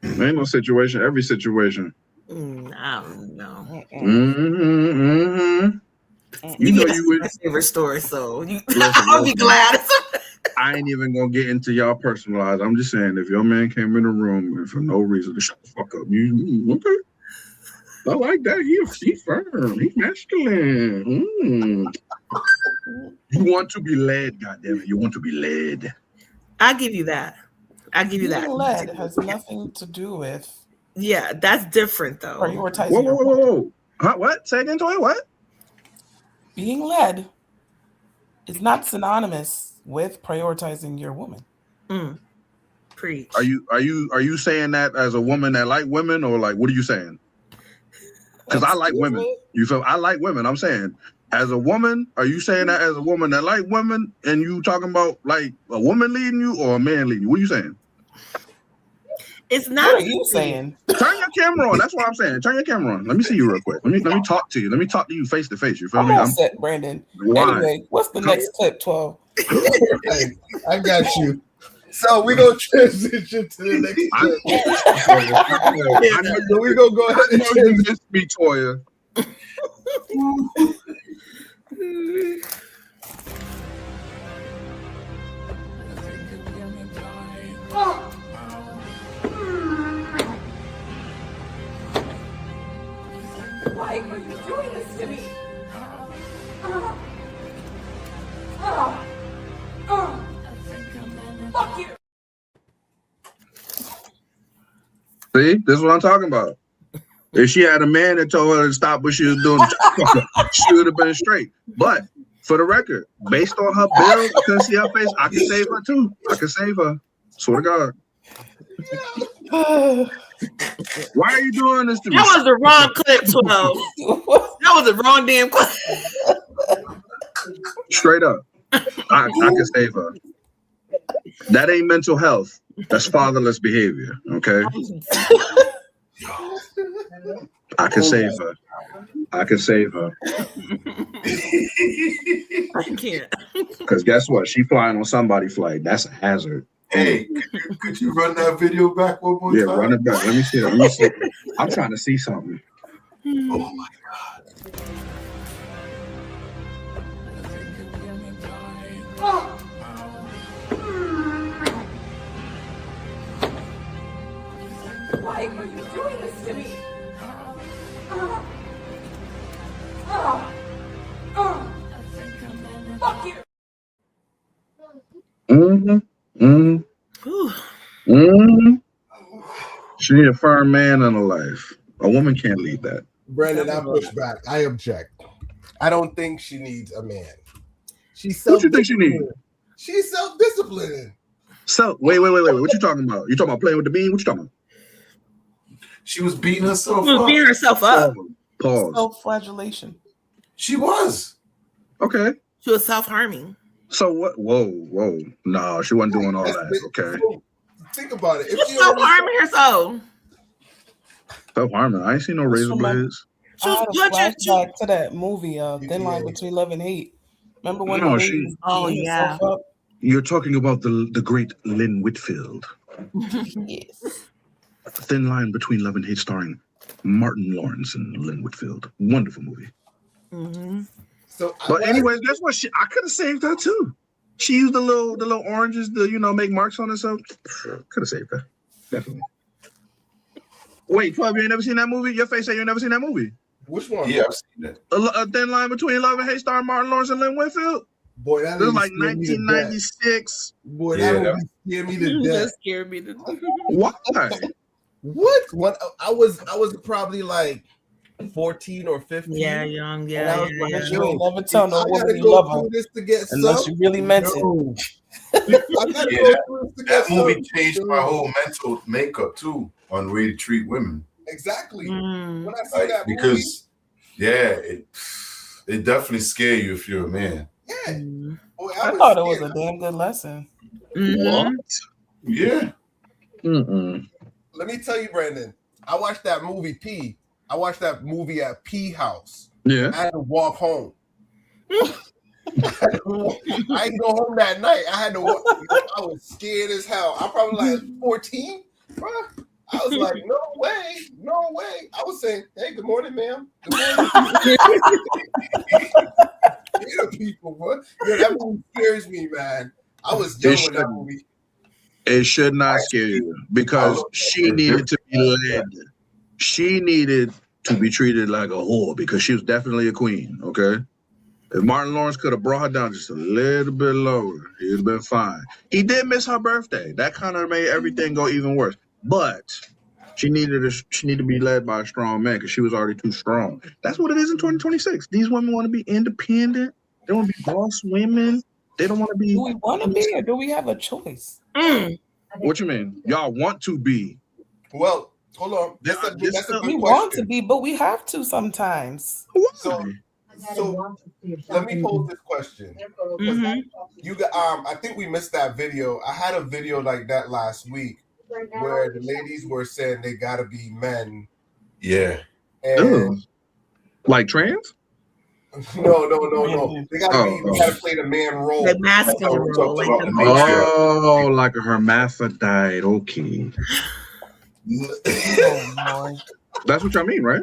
Ain't no situation. Every situation. I don't know. You know you would. My favorite story, so Listen, I'll be glad. I ain't even gonna get into y'all personalized. I'm just saying, if your man came in the room and for no reason to shut the fuck up, you okay? I like that. He's firm. He's masculine. You want to be led, goddammit. You want to be led. I'll give you that. Being led has nothing to do with. Yeah, that's different though. Prioritizing. Whoa. Huh, what? Say again, Toy. What? Being led is not synonymous with prioritizing your woman. Preach. Are you saying that as a woman that like women, or like what are you saying? Because I like women. You feel? I like women. I'm saying, as a woman, are you saying that as a woman that like women, and you talking about like a woman leading you or a man leading you? What are you saying? It's not. What are you saying? Turn your camera on. That's what I'm saying. Turn your camera on. Let me see you real quick. Let me talk to you. Let me talk to you face to face. You feel me? I'm set, Brandon. Why? Anyway, what's the next clip? 12. I got you. So we're gonna transition to the next clip. So we're gonna go ahead and you missed me, Toya. Why are you doing this to me? Fuck you. See, this is what I'm talking about. If she had a man that told her to stop what she was doing, she would have been straight. But for the record, based on her build, I couldn't see her face. I can save her too. I can save her. Swear to God. Why are you doing this to me? That was the wrong clip, 12. That was the wrong damn clip. Straight up. I can save her. That ain't mental health. That's fatherless behavior. Okay. I can save her. I can save her. I can't. Because guess what? She flying on somebody's flight. That's a hazard. Hey, could you run that video back one more time? Yeah, run it back. Let me see that. Let me see. I'm trying to see something. Oh my God. Why are you doing this to me? Fuck you. She need a firm man in her life. A woman can't lead that. Brandon, I push back. I object. I don't think she needs a man. She's What you think she needs? She's self-disciplined. So wait. What you talking about? You talking about playing with the bean? What you talking about? She was beating herself She was up. beating herself up. Pause. Self-flagellation. She was. Okay. She was self-harming. So what? Whoa. No, she wasn't doing all that. Okay. So, think about it. She was self-harming herself. Self-harming. I ain't seen no razor blades. She I was had a punching. flashback to that movie, Thin Line Between Love and Hate. Remember when No, the she- lady was Oh, beating yeah. herself up? You're talking about the great Lynn Whitfield. Yes. Thin Line Between Love and Hate, starring Martin Lawrence and Lynn Whitfield. Wonderful movie. Mm-hmm. So, But anyways, guess what? I could have saved her too. She used the little oranges to make marks on herself. Could have saved her. Definitely. Wait, 12, you ain't never seen that movie? Your face say you ain't never seen that movie. which one? Yeah, I've seen that. A Thin Line Between Love and Hate, starring Martin Lawrence and Lynn Whitfield. Boy, that It was movie like scared me to death. 1996. Boy, Yeah, that that- movie scared me to That death. scared me. Why? What? What? I was probably like 14 or 15. Yeah, young. And Yeah, I was yeah, like, yeah. You ain't never tell no I woman gotta you go love her through this to get unless some. you really meant it. No. I gotta Yeah, go through this to get That movie some. changed my whole mental makeup too on the way to treat women. Exactly. Mm. When I see Like, that because it definitely scare you if you're a man. movie, yeah. Boy, I was thought it was scared. a damn good lesson. Mhm. Yeah. Mm-mm. Let me tell you, Brandon. I watched that movie P. I watched that movie at P House. Yeah. I had to walk home. I didn't go home that night. I had to walk. I was scared as hell. I'm probably like 14, bro. I was like, no way. I was saying, hey, good morning, ma'am. Good morning. Scared people, bro. Yeah, that movie scares me, man. I was young when that movie. It should not scare you because she needed to be led. She needed to be treated like a whore because she was definitely a queen. Okay. If Martin Lawrence could have brought her down just a little bit lower, he'd have been fine. He did miss her birthday. That kind of made everything go even worse. But she needed to be led by a strong man because she was already too strong. That's what it is in 2026. These women want to be independent. They want to be boss women. They don't want to be. Do we want to be or do we have a choice? What you mean? Y'all want to be? Well, hold on. That's a good We question. want to be, but we have to sometimes. So let me pose this question. Mhm. You got I think we missed that video. I had a video like that last week where the ladies were saying they gotta be men. Yeah. And like trans? no. They gotta play the man role. The masculine role, like the Oh, like a hermaphrodite. Okay. That's what y'all mean, right?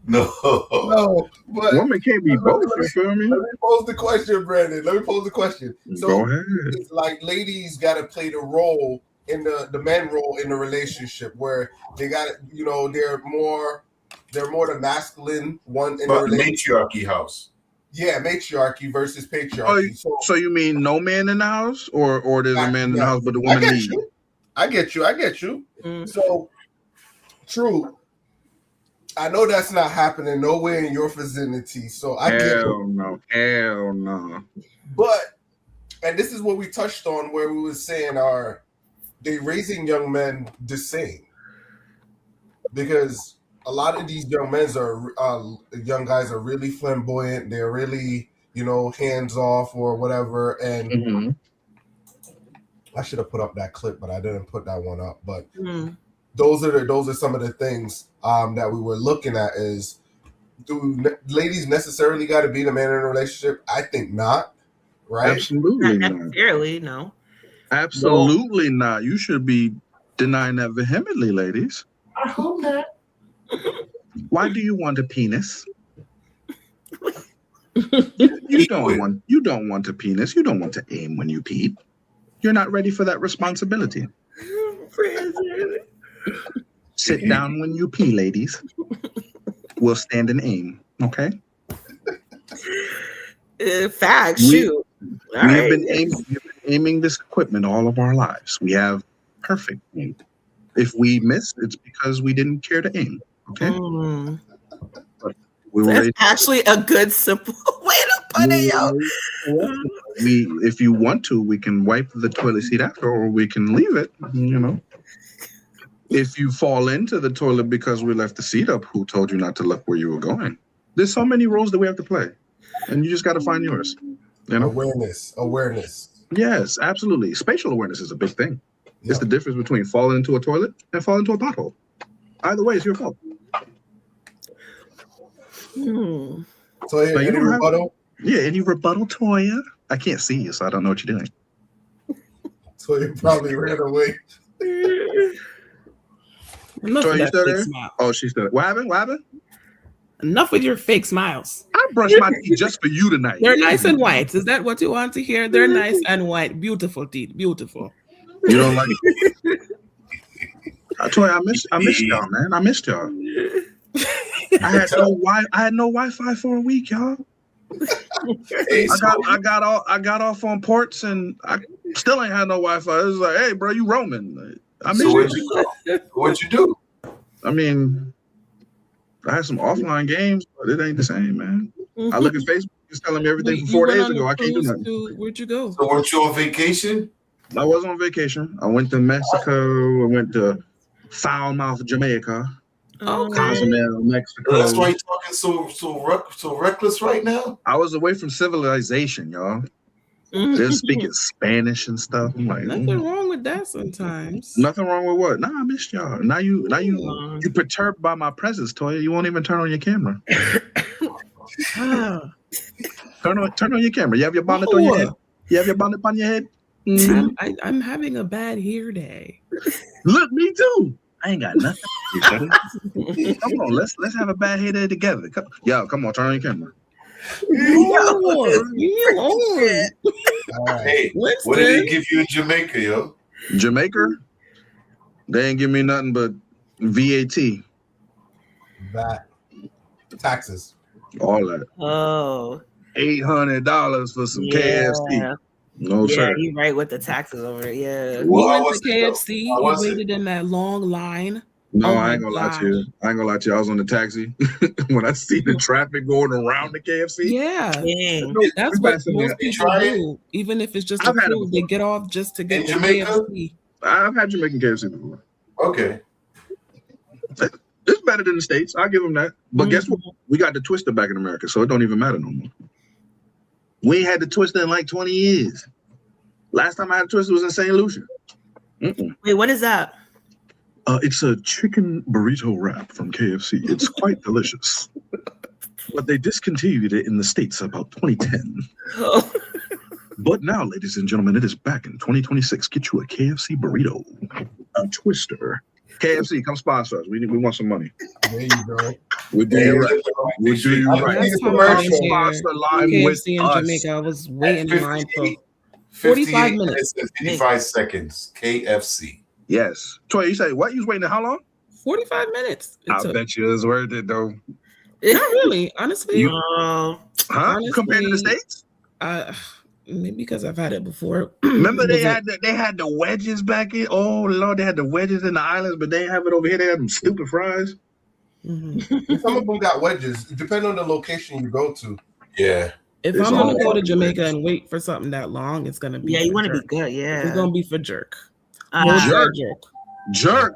No. No, but woman can't be both. You feel me? Let me pose the question, Brandon. Let me pose the question. So Go ahead. it's like ladies gotta play the role in the men role in the relationship where they got they're more the masculine one in the But relationship. matriarchy house. Yeah, matriarchy versus patriarchy. So you mean no man in the house, or there's a man in the house, but the woman lead? I get you. So true. I know that's not happening nowhere in your vicinity. So I get it. Hell no. But and this is what we touched on where we were saying they raising young men the same? Because a lot of these young guys are really flamboyant. They're really hands off or whatever. And Mm-hmm. I should have put up that clip, but I didn't put that one up. But Mm. those are some of the things that we were looking at. Is do ladies necessarily got to be the man in a relationship? I think not. Right? Absolutely Not not. necessarily, no. Absolutely not. You should be denying that vehemently, ladies. I hope not. Why do you want a penis? You don't want a penis. You don't want to aim when you pee. You're not ready for that responsibility. Sit down when you pee, ladies. We'll stand and aim, okay? Facts, shoot. We have been aiming this equipment all of our lives. We have perfect aim. If we miss, it's because we didn't care to aim, okay? Mm. We were That's actually a good, simple way to put it, yo. If you want to, we can wipe the toilet seat after, or we can leave it, If you fall into the toilet because we left the seat up, who told you not to look where you were going? There's so many roles that we have to play, and you just got to find yours. Awareness. Yes, absolutely. Spatial awareness is a big thing. Yeah. It's the difference between falling into a toilet and falling into a pothole. Either way, it's your fault. So any rebuttal? Any rebuttal, Toya? I can't see you, so I don't know what you're doing. Toya probably ran away. Toya, you still there? Oh, she's still there. What happened? Enough with your fake smiles. I brushed my teeth just for you tonight. They're nice and white. Is that what you want to hear? They're nice and white. Beautiful teeth. Beautiful. You don't like it? Toya, I missed y'all, man. I missed y'all. I had no Wi-Fi for a week, y'all. I got off on ports and I still ain't had no Wi-Fi. It was like, hey, bro, you roaming? I missed you. What'd you do? I mean, I had some offline games, but it ain't the same, man. I look at Facebook, it's telling me everything from 4 days ago. I can't do nothing. Where'd you go? So weren't you on vacation? I was on vacation. I went to Mexico. I went to Foulmouth, Jamaica. Cozumel, Mexico. That's why you're talking so reckless right now. I was away from civilization, y'all. They're speaking Spanish and stuff. I'm like, nothing wrong with that sometimes. Nothing wrong with what? Nah, I missed y'all. Now you perturbed by my presence, Toya. You won't even turn on your camera. Turn on your camera. You have your bonnet on your head. You have your bonnet on your head. Mm-hmm. I'm having a bad hair day. Look, me too. I ain't got nothing. Come on, let's have a bad hair day together. Come on, turn on your camera. Hey, what did they give you in Jamaica, yo? Jamaica? They ain't give me nothing but VAT. That taxes. All that. Oh. $800 for some KFC. No, sir. You're right with the taxes over it. Yeah. We went to KFC. You waited in that long line. No, I ain't gonna lie to you. I was on the taxi when I see the traffic going around the KFC. Yeah. That's what most people do. Even if it's just a food, they get off just to get the KFC. I've had Jamaican KFC before. Okay. It's better than the States. I'll give them that. But guess what? We got the Twister back in America, so it don't even matter no more. We ain't had the Twister in like 20 years. Last time I had a Twister was in St. Lucia. Wait, what is that? It's a chicken burrito wrap from KFC. It's quite delicious. But they discontinued it in the States about 2010. Oh. But now, ladies and gentlemen, it is back in 2026. Get you a KFC burrito, a Twister. KFC, come sponsor us. We want some money. There you go. We do you right. We do you right. That's Sponsor live KFC with in us. Jamaica. I was waiting in line for 45 minutes. And 55 seconds. KFC. Yes. Toy, you say what? You was waiting how long? 45 minutes. I bet you it was worth it though. Not really, honestly. Compared to the States? Maybe because I've had it before. Remember they had the wedges back in. Oh Lord, they had the wedges in the islands, but they have it over here. They have them stupid fries. Mm-hmm. Some of them got wedges, depending on the location you go to. Yeah. If I'm gonna go to Jamaica and wait for something that long, it's gonna be. Yeah, you want to be good. Yeah, it's gonna be for jerk. Jerk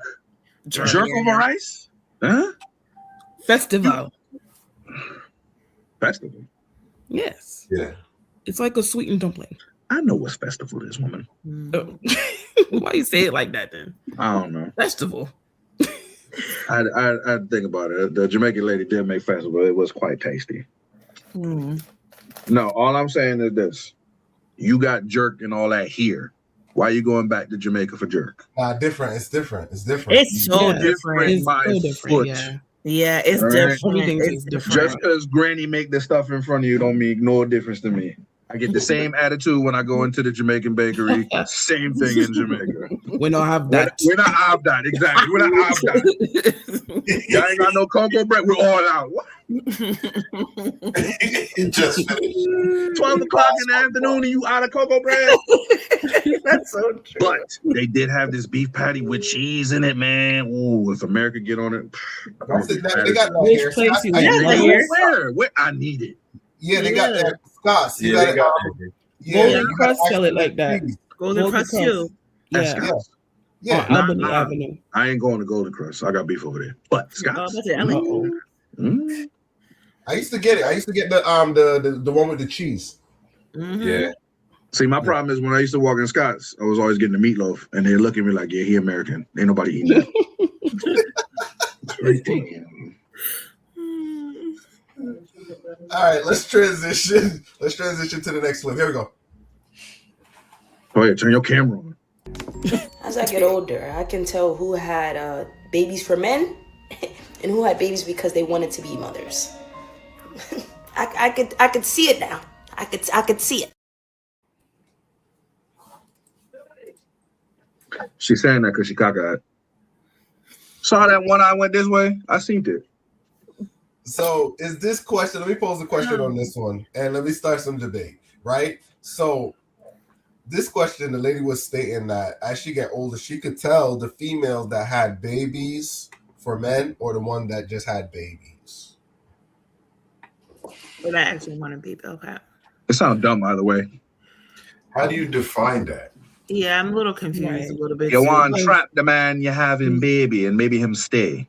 over rice? Huh? Festival. Yes. Yeah. It's like a sweetened dumpling. I know what festival is, woman. Oh. Why you say it like that then? I don't know. Festival. I think about it. The Jamaican lady did make festival. It was quite tasty. Mm. No, all I'm saying is this. You got jerk and all that here. Why are you going back to Jamaica for jerk? Different. It's different. It's different. It's so different. It's My so different. foot. Yeah. Yeah, it's All right. different. Everything It's is different. different. Just because Granny make the stuff in front of you don't make no difference to me. I get the same attitude when I go into the Jamaican bakery. Same thing in Jamaica. We don't have that. We're not have that. Exactly. We're not have that. Y'all ain't got no cocoa bread. We're all out. What? Just finished. 12 o'clock in the afternoon and you out of cocoa bread? That's so true. But they did have this beef patty with cheese in it, man. Ooh, if America get on it. They got that Which here. place Scott's- you I- in? I- Where? Where? I need it. Yeah, they got that. Scott's. You Yeah, they gotta, got yeah, Golden you Crust gotta sell it actually like that. please. Golden Golden Crust Crust. too. That's Yeah. Scott's. Yeah. On Albany Nah. Avenue. I ain't going to Golden Crust. I got beef over there. But Oh, Scott's. that's it. I like Uh-oh. Mm. I used to get it. I used to get the one with the cheese. Mhm. Yeah. See, my problem is when I used to walk in Scott's, I was always getting the meatloaf, and they look at me like, "Yeah, he American. Ain't nobody eating that." All right, let's transition. Let's transition to the next clip. Here we go. Oh yeah, turn your camera on. As I get older, I can tell who had babies for men and who had babies because they wanted to be mothers. I could see it now. I could see it. She's saying that because she cockeyed. Saw that one eye went this way. I seen it. So, is this question? Let me pose a question on this one, and let me start some debate. Right. So, this question, the lady was stating that as she get older, she could tell the females that had babies for men or the one that just had babies. But I actually want to be Bill Pat. It sounds dumb either way. How do you define that? Yeah, I'm a little confused Right. a little bit. You too. want to trap the man you have in baby and maybe him stay.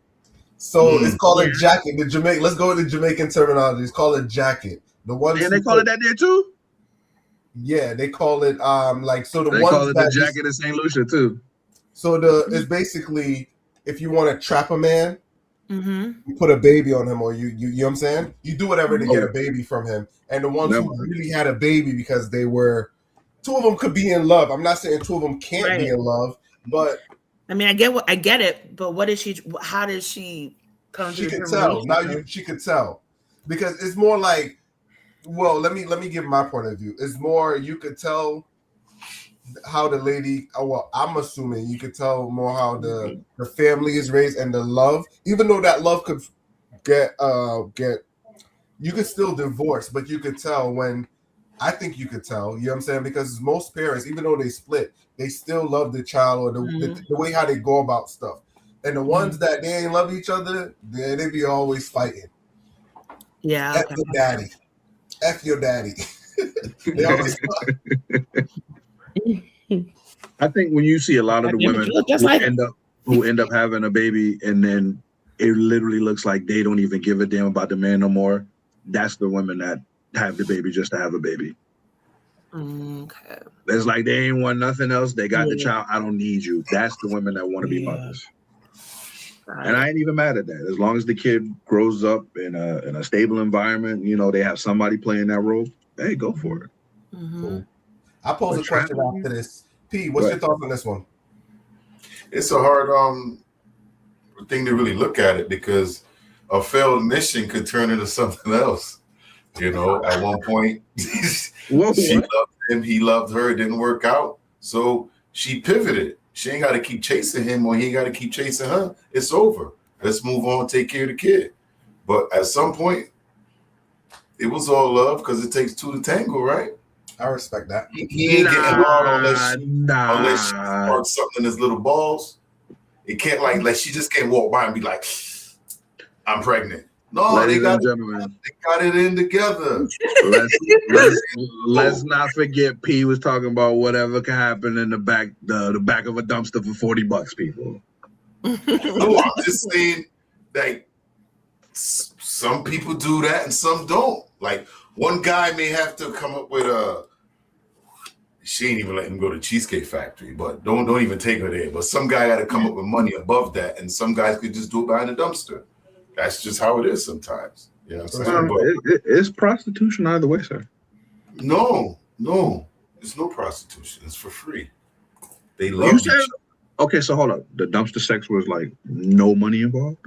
So it's called a jacket. The Jamaican. Let's go with the Jamaican terminology. It's called a jacket. The ones And they call it that there too? Yeah, they call it like so. The They ones call it the that jacket in St. Lucia too. So it's basically if you want to trap a man, Mm-hmm. you put a baby on him, or you know what I'm saying? You do whatever to get a baby from him. And the ones who really had a baby because they were, two of them could be in love. I'm not saying two of them can't be in love, but I mean, I get it, but what is she? How does she come she to could the tell. Now relationship? she could tell because it's more like, well, let me give my point of view. It's more you could tell how the lady. Well, I'm assuming you could tell more how the family is raised and the love, even though that love could get you could still divorce, but you could tell when. I think you could tell, you know what I'm saying? Because most parents, even though they split, they still love the child or the way how they go about stuff. And the ones that they ain't love each other, they be always fighting. Yeah. F your daddy. F your daddy. They always I think when you see a lot of the women who end up having a baby and then it literally looks like they don't even give a damn about the man no more, that's the women that have the baby just to have a baby. Okay. It's like they ain't want nothing else. They got the child. I don't need you. That's the women that want to be mothers. And I ain't even mad at that. As long as the kid grows up in a stable environment, you know, they have somebody playing that role. Hey, go for it. Mm-hmm. I'll pose a question after this. P, what's your thoughts on this one? It's a hard thing to really look at it because a failed mission could turn into something else. You know, at one point, she loved him, he loved her, it didn't work out. So she pivoted. She ain't got to keep chasing him or he ain't got to keep chasing her. It's over. Let's move on, take care of the kid. But at some point, it was all love because it takes two to tango, right? I respect that. He ain't getting hard unless she sparks something in his little balls. It can't like she just can't walk by and be like, I'm pregnant. No, Ladies they got it in together. Let's not forget P was talking about whatever can happen in the back of a dumpster for $40, people. No, I'm just saying that some people do that and some don't. Like, One guy may have to come up with a. She ain't even letting him go to Cheesecake Factory, but don't even take her there. But some guy got to come up with money above that, and some guys could just do it behind a dumpster. That's just how it is sometimes. You know what I'm saying? But It's prostitution either way, sir. no, it's no prostitution. It's for free. They love You each said other. okay. So hold up. The dumpster sex was like no money involved.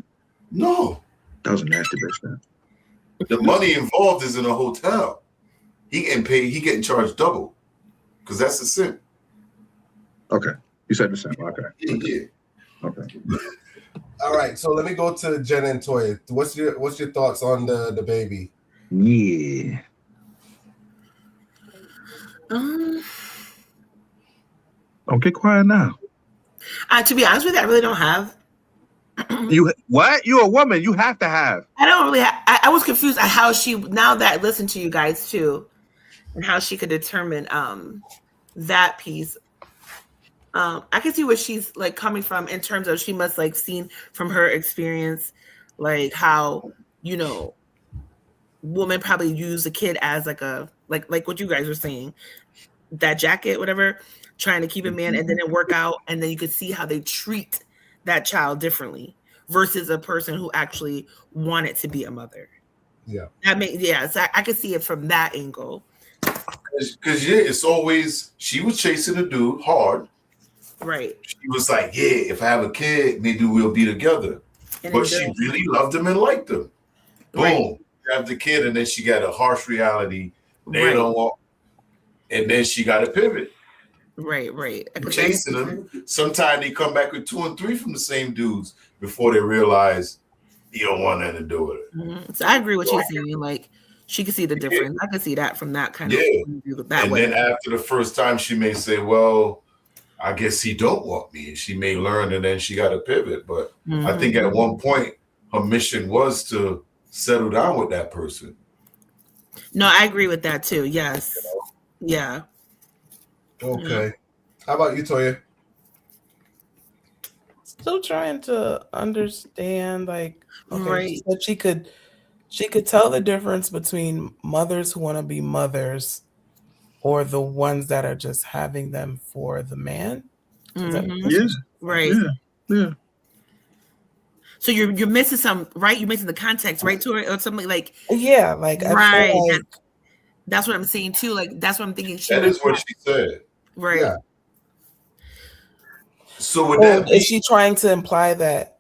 No, That was a nasty bitch. Then. the money involved is in a hotel. He getting paid. He getting charged double because that's the simp. Okay, you said the same. Okay. Yeah. Okay. All right, so let me go to Jen and Toya. What's your thoughts on the baby? Yeah. Don't get quiet now. To be honest with you, I really don't have. You what? You a woman? You have to have. I don't really. I was confused at how she. Now that I listened to you guys too, and how she could determine that piece. I can see where she's like coming from in terms of she must like seen from her experience, like how women probably use a kid as like a like what you guys were saying, that jacket, whatever, trying to keep a man, and then it work out, and then you could see how they treat that child differently versus a person who actually wanted to be a mother. Yeah, so I could see it from that angle. Because it's always she was chasing a dude hard. Right. She was like, yeah, if I have a kid, maybe we'll be together. But she really loved him and liked him. Boom. Right. You have the kid, and then she got a harsh reality. They don't want, and then she got to pivot. Right. Chasing them. Sometimes they come back with 2 and 3 from the same dudes before they realize you don't want nothing to do with it. Mm-hmm. So I agree with you saying. Like she could see the difference. I could see that from that kind of view, that and way. then after the first time, she may say, "Well, I guess he don't want me." She may learn, and then she got to pivot. But I think at one point, her mission was to settle down with that person. No, I agree with that too. Yes. Yeah. Okay. How about you, Toya? Still trying to understand, like, okay, Right. so she could tell the difference between mothers who want to be mothers or the ones that are just having them for the man. Is that Yes. Right. Yeah. So you're missing some, right? You're missing the context, right? To it or something like. Yeah, like I right. feel like, That's what I'm saying too. Like that's what I'm thinking. That is what she said. Right. Yeah. So with that, is she trying to imply that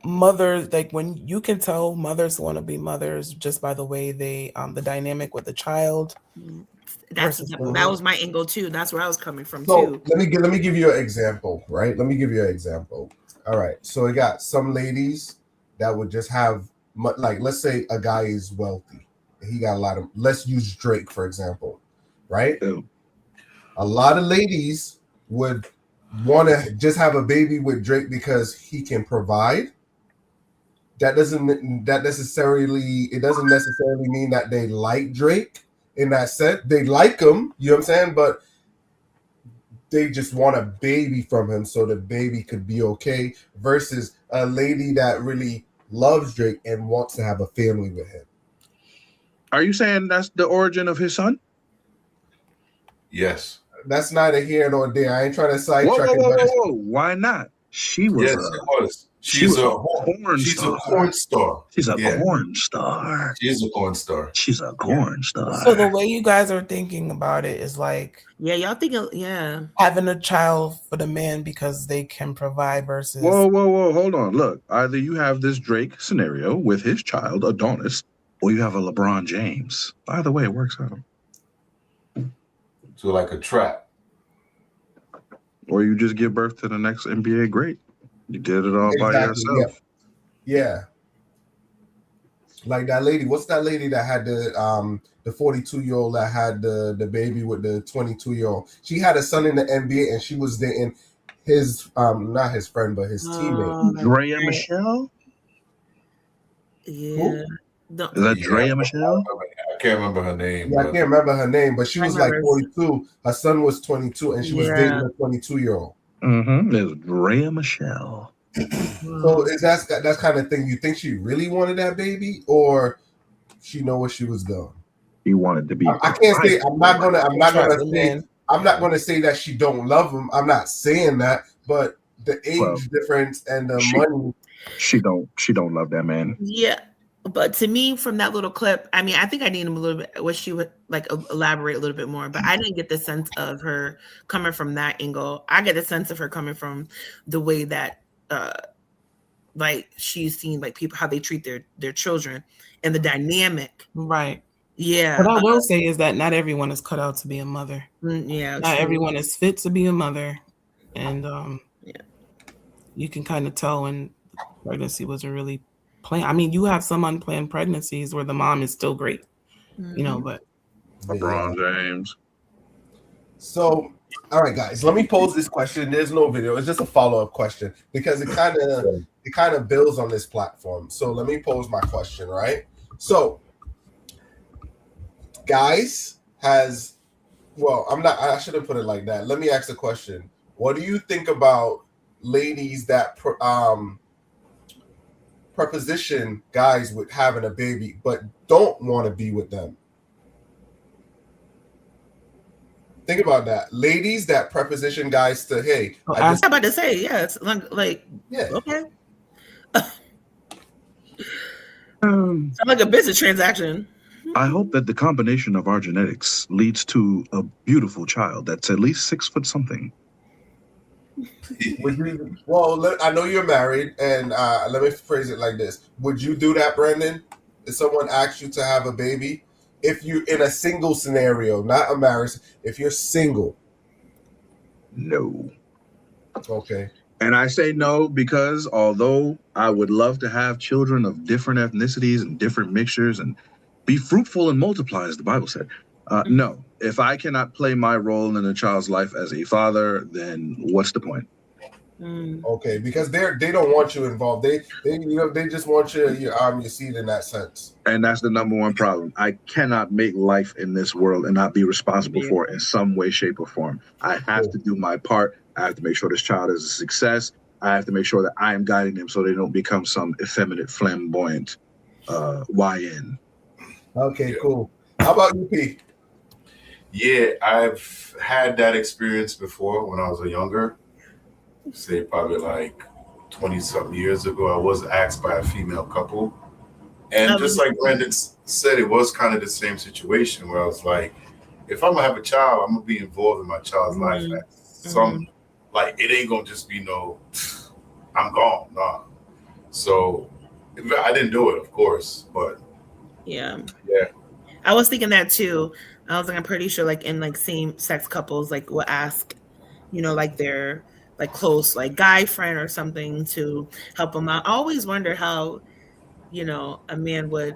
mothers, like when you can tell mothers want to be mothers just by the way they the dynamic with the child? That was my angle too. That's where I was coming from So too. let me give you an example, right? Let me give you an example. All right. So we got some ladies that would just have, like, let's say a guy is wealthy. He got a lot of, let's use Drake, for example, right? Ew. A lot of ladies would want to just have a baby with Drake because he can provide. It doesn't necessarily mean that they like Drake in that sense. They like him, you know what I'm saying? But they just want a baby from him so the baby could be okay, versus a lady that really loves Drake and wants to have a family with him. Are you saying that's the origin of his son? yes. That's neither here nor there. I ain't trying to sidetrack it. Whoa. Why not? She was. Yes, it was. She's a porn star. She's a porn star. She's a porn star. She's a porn star. So the way you guys are thinking about it is like, yeah, y'all thinking, having a child for the man because they can provide versus. Whoa, hold on. Look, either you have this Drake scenario with his child Adonis, or you have a LeBron James. Either way, it works out. So like a trap. Or you just give birth to the next NBA great. You did it all by yourself. Yeah. Like that lady. What's that lady that had the 42-year-old that had the baby with the 22-year-old? She had a son in the NBA and she was dating his not his friend but his teammate. Drea Michelle? Yeah. Who? Is that Drea Michelle? I can't remember her name. Yeah, I can't remember her name, but she was like 42. Her son was 22, and she was dating a 22-year-old. Mm-hmm. It's Drea Michelle. So is that kind of thing? You think she really wanted that baby, or she know what she was doing? He wanted to be. I can't say I'm not gonna say that she don't love him. I'm not saying that, but the age difference and the money. She don't love that man. Yeah. But to me, from that little clip, I mean, I think I need him a little bit. Wish she would like elaborate a little bit more. But I didn't get the sense of her coming from that angle. I get the sense of her coming from the way that, like she's seen like people how they treat their children and the dynamic. Right. Yeah. What I will say is that not everyone is cut out to be a mother. Yeah. Not everyone is fit to be a mother, and you can kind of tell when pregnancy was a really planned. I mean, you have some unplanned pregnancies where the mom is still great, you know, but LeBron James. So, all right, guys, let me pose this question. There's no video. It's just a follow-up question because it kind of builds on this platform. So let me pose my question, right? So, guys I shouldn't put it like that. Let me ask a question. What do you think about ladies that preposition guys with having a baby but don't want to be with them? Think about that. Ladies that preposition guys to, hey, I was about to say, yeah, it's like yeah, okay. Sound like a business transaction. I hope that the combination of our genetics leads to a beautiful child that's at least 6 foot something. Well, I know you're married, and let me phrase it like this: would you do that, Brandon? If someone asked you to have a baby, if you in a single scenario, not a marriage, if you're single? No. Okay. And I say no because although I would love to have children of different ethnicities and different mixtures and be fruitful and multiply, as the Bible said, no. If I cannot play my role in a child's life as a father, then what's the point? Okay, because they don't want you involved. They just want your seed in that sense. And that's the number one problem. I cannot make life in this world and not be responsible for it in some way, shape, or form. I have to do my part. I have to make sure this child is a success. I have to make sure that I am guiding them so they don't become some effeminate, flamboyant YN. Okay, cool. How about you, P? Yeah, I've had that experience before when I was younger. Say probably like 20-something years ago, I was asked by a female couple. And just like Brandon said, it was kind of the same situation where I was like, if I'm going to have a child, I'm going to be involved in my child's life. Like, it ain't going to just be I'm gone. Nah. So I didn't do it, of course, but yeah. I was thinking that too. I was like, I'm pretty sure like in like same sex couples like will ask, like their like close like guy friend or something to help them out. I always wonder how, a man would.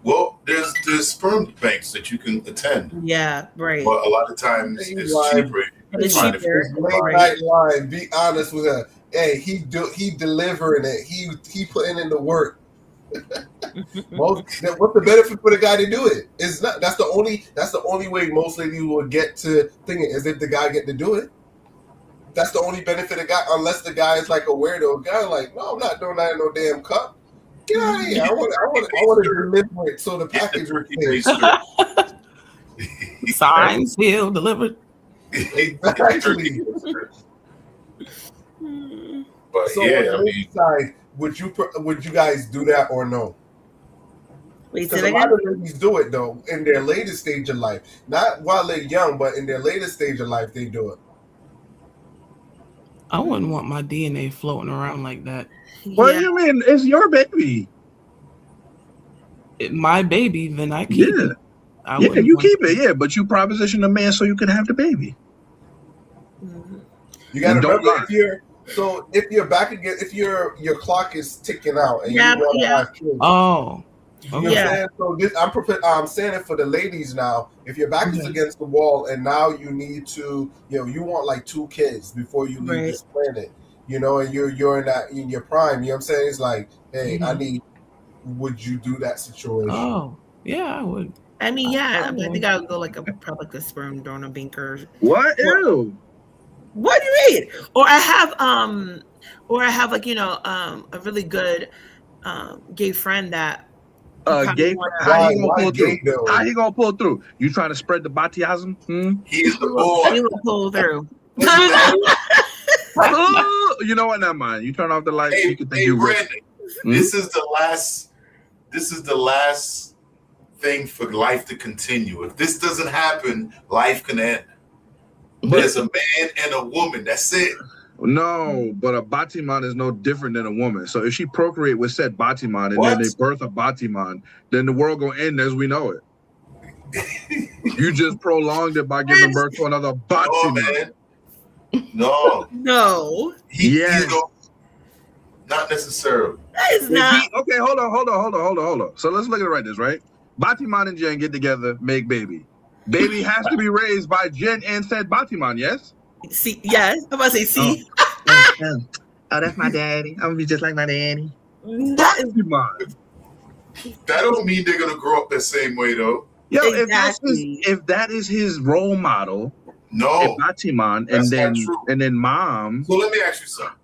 Well, there's sperm banks that you can attend. Yeah, right. But a lot of times it's cheaper. It's cheaper. Late night line. Be honest with her. Hey, he delivering it. He putting in the work. What's the benefit for the guy to do it? It's not. That's the only way most ladies will get to thinking is if the guy get to do it. That's the only benefit of guy, unless the guy is like a weirdo guy. Like, no, I'm not doing that in no damn cup. Get out of here! I want to deliver it so the package will be signs still delivered. Exactly. But so yeah, on the side, would you guys do that or no? Because a lot of ladies do it though in their latest stage of life, not while they're young, but in their latest stage of life, they do it. I wouldn't want my DNA floating around like that. What do you mean? It's your baby. My baby, then I keep it. You keep it, yeah, but you proposition a man so you can have the baby. You got to remember if you're back again, if your clock is ticking out and you want to have kids. Oh. You know what I'm saying? So I'm saying it for the ladies now. If your back is against the wall and now you need to, you want like 2 kids before you leave this planet, and you're in your prime. You know what I'm saying? It's like, hey, would you do that situation? Oh, yeah, I would. I mean, yeah, I think I would go like probably a sperm donor banker. What? Ew. What do you mean? Or I have like a really good gay friend that Gay. wanna- How he gonna Why pull gay, through? though? How he gonna pull through? You trying to spread the Batiasm? He's the He boy. will pull through. Oh, you know what? Never mind. You turn off the lights. Hey, You can think hey, you rich. Brandon, this is the last. This is the last thing for life to continue. If this doesn't happen, life can end. There's a man and a woman. That's it. No, but a Batiman is no different than a woman. So if she procreate with said Batiman and What? then they birth a Batiman, then the world gonna end as we know it. You just prolonged it by giving birth to another No, Batiman. man. No. No, Yes. He's going, not necessarily. that is If not. he- okay, hold on. So let's look at it right this, right? Batiman and Jen get together, make baby. Baby has to be raised by Jen and said Batiman, yes? See, yes, I'm about to say, see, Oh, that's my daddy. I'm gonna be just like my daddy. that is Batiman. That don't mean they're gonna grow up the same way though. Yo, Exactly. if that is his role model, No. Batiman, That's and not true. then mom. So let me ask you something.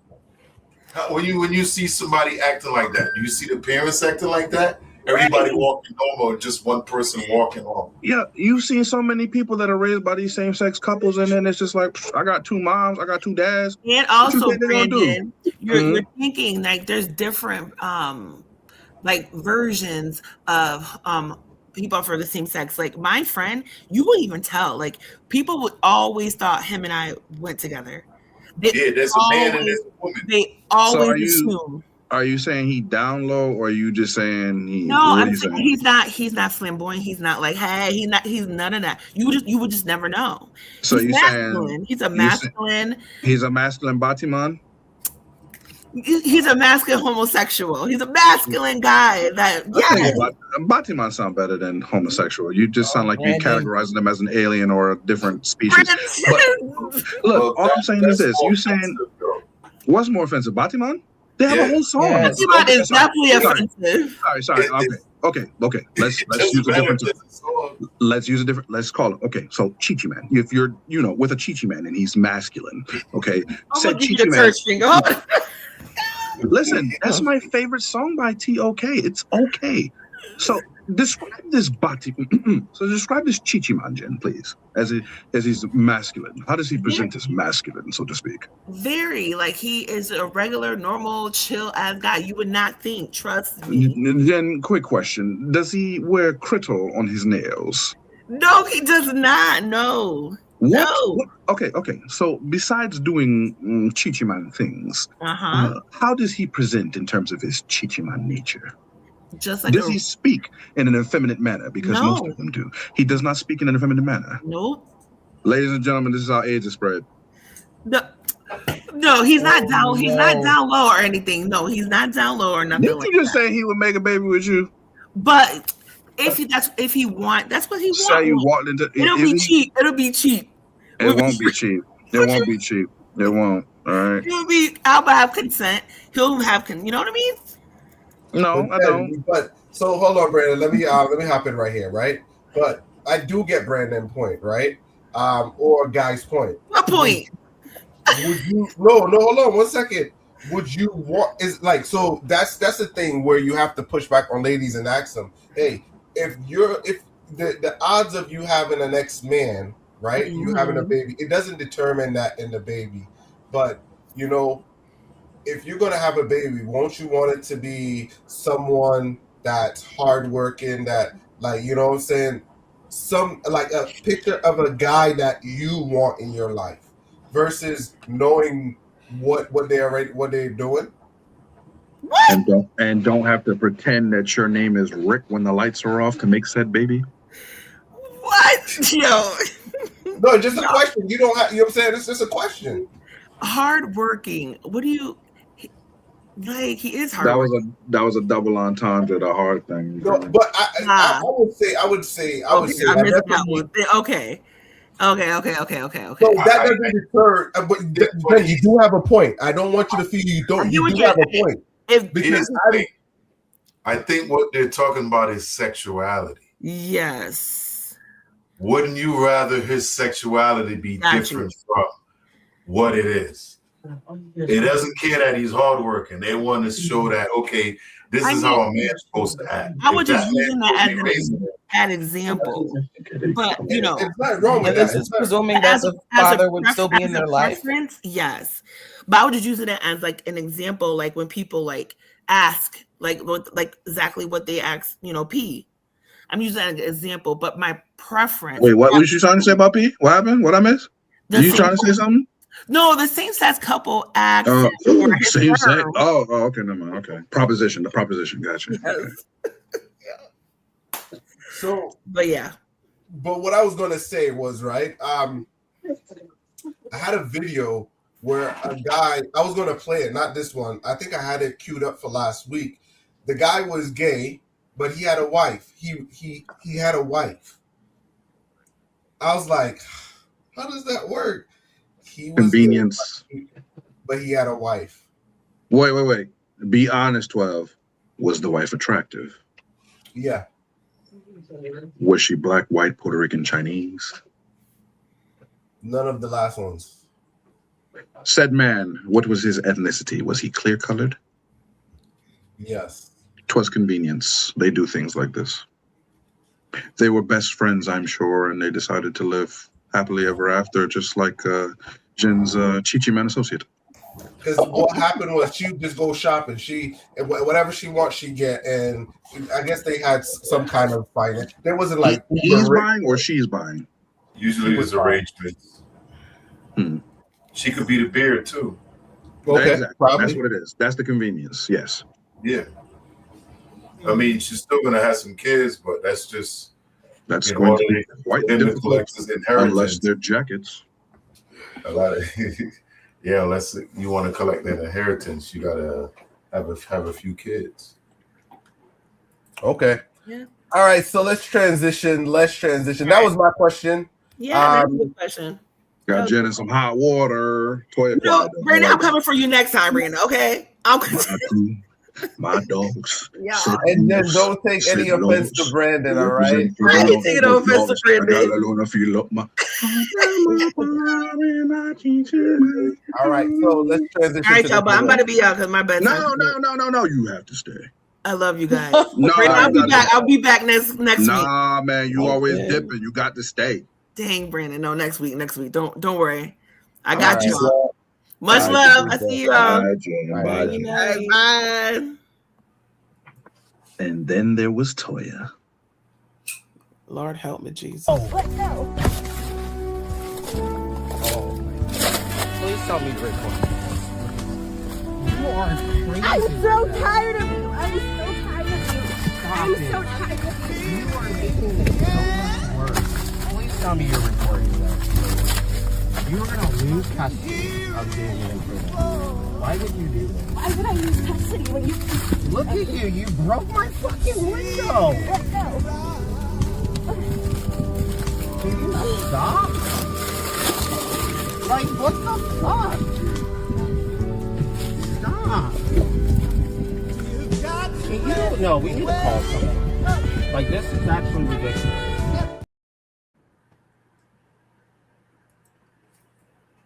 When you see somebody acting like that, do you see the parents acting like that? Everybody walking normal, or just one person walking off? Yeah, you've seen so many people that are raised by these same-sex couples, and then it's just like, I got two moms, I got two dads. And What you also, think they're gonna do? Brandon, you're Mhm. thinking like there's different like versions of people for the same sex. Like my friend, you wouldn't even tell. Like people would always thought him and I went together. They Yeah, there's a man and always, there's a woman. they So always assume. are you saying he down low, or are you just saying he? No, what are I'm you saying saying? he's not flamboyant. He's not like, hey, he's none of that. You would just never know. So He's you masculine. saying He's a you say- masculine. he's a masculine Batiman? He's a masculine homosexual. He's a masculine guy that I yeah. think Batiman sound better than homosexual. You just sound like you're Brandon. categorizing them as an alien or a different species. Look, all I'm saying is this: you saying what's more offensive, Batiman? They have a whole song. Yes. Batiman is definitely Sorry. offensive. Sorry. Okay. Let's use a different. Let's use a different. Let's call it. Okay, so Chichi Man. If you're, with a Chichi Man and he's masculine, okay. I'm Said gonna give you Chichi the Man. church finger. Hold on. Listen, that's my favorite song by T.O.K. It's okay. So describe this So describe this Chichi Man, Jen, please, as he's masculine. How does he present as masculine, so to speak? Very like he is a regular, normal, chill ass guy. You would not think. Trust me. Jen, quick question: does he wear crystal on his nails? No, he does not. No. What? No. Okay. So besides doing Chichi Man things, Uh-huh. how does he present in terms of his Chichi Man nature? Just like Does he speak in an effeminate manner? Because most No. of them do. He does not speak in an effeminate manner. Nope. Ladies and gentlemen, this is how AIDS is spread. No, he's not down. He's not no. down low or anything. No, he's not down low or nothing Didn't like you just that. say he would make a baby with you? But if he want, that's what he Say you wants. walked into It'll be cheap. It'll be cheap. It won't be cheap. It won't be cheap. It won't. All right. It'll be. I'll have consent. He'll have you know what I mean? No, I don't. But so hold on, Brandon. Let me hop in right here, right? But I do get Brandon's point, right? Or Guy's point. What point? Would you no, hold on 1 second. Would you want is like so that's the thing where you have to push back on ladies and ask them, hey, if the odds of you having an ex-man, right? You having a baby, it doesn't determine that in the baby. But if you're gonna have a baby, won't you want it to be someone that's hardworking, that like what I'm saying, some like a picture of a guy that you want in your life versus knowing what they're doing. And don't have to pretend that your name is Rick when the lights are off to make said baby. What? Yo. No, just a question. You don't have. You know what I'm saying? It's just a question. Hardworking. What do you like? He is hardworking. That was a double entendre, the hard thing. No, but I would say I missed that definitely- one. Okay. So that doesn't deter. But then you do have a point. I don't want you to feel you don't. You do have a point. Because I think what they're talking about is sexuality. Yes. Wouldn't you rather his sexuality be different from what it is? It doesn't care that he's hardworking. They want to show that, okay, This is how a man's supposed to act. I was If just that using man that supposed to be raising as an example. But you know, It's not wrong with This that. is presuming that the father would still be in their life. Yes, but I was just using it as like an example, like when people like ask, like exactly what they ask, you know, P. I'm using that as an example, but my preference. Wait, what was you trying to say about P? What happened? What I missed? You trying to say something? No, the same-sex couple asked. Same sex. Oh, okay, never mind. Okay, proposition. The proposition. Gotcha. Yes. So, but yeah. But what I was gonna say was right. I had a video where a guy. I was gonna play it, not this one. I think I had it queued up for last week. The guy was gay, but he had a wife. He had a wife. I was like, how does that work? He was Convenience. gay, but he had a wife. Wait. Be honest, 12. Was the wife attractive? Yeah. Was she black, white, Puerto Rican, Chinese? None of the last ones. Said man, what was his ethnicity? Was he clear-colored? Yes. 'Twas convenience. They do things like this. They were best friends, I'm sure, and they decided to live happily ever after, just like Jen's Chi-Chi Man associate. Because what happened was she would just go shopping. She whatever she wants, she get, and I guess they had some kind of fight. There wasn't like he's buying or she's buying. Usually it's arrangements. She could be the beard too. Okay, exactly. probably. That's what it is. That's the convenience. Yes. Yeah. I mean, she's still gonna have some kids, but that's just going to be quite difficult unless they're jackets. A lot of yeah, unless you want to collect an inheritance, you gotta have a few kids. Okay. Yeah. All right, so let's transition. That was my question. Yeah, that's a good question. Got Jen in some hot water. Toilet. No, Brandon, I'm coming for you next time, Brandon. Okay, I'm. My dogs. Yeah. And then don't take any offense to Brandon, all right? I ain't taking no offense to Brandon. All right, so let's transition. All right, y'all, but I'm about to be out because my bed's No. You have to stay. I love you guys. No, Brandon, I'll be back. I'll be back next week. Nah, man, you always dipping. You got to stay. Dang, Brandon. No, next week. Don't worry. I got you. So, much love. I see y'all. Bye. Bye. And then there was Toya. Lord help me, Jesus. What? No. Please tell me you're recording. You are crazy. I'm so tired of you. I'm so tired of you. I'm so tired of you. You are making this so much worse. Please tell me you're recording this. You are going to lose custody of Damien in prison. Why would you do this? Why would I lose custody when you... Look at you. You broke my fucking window. Let go. Can you stop? Like, what the fuck? Stop. No, we need to call someone. Like, this is actually ridiculous.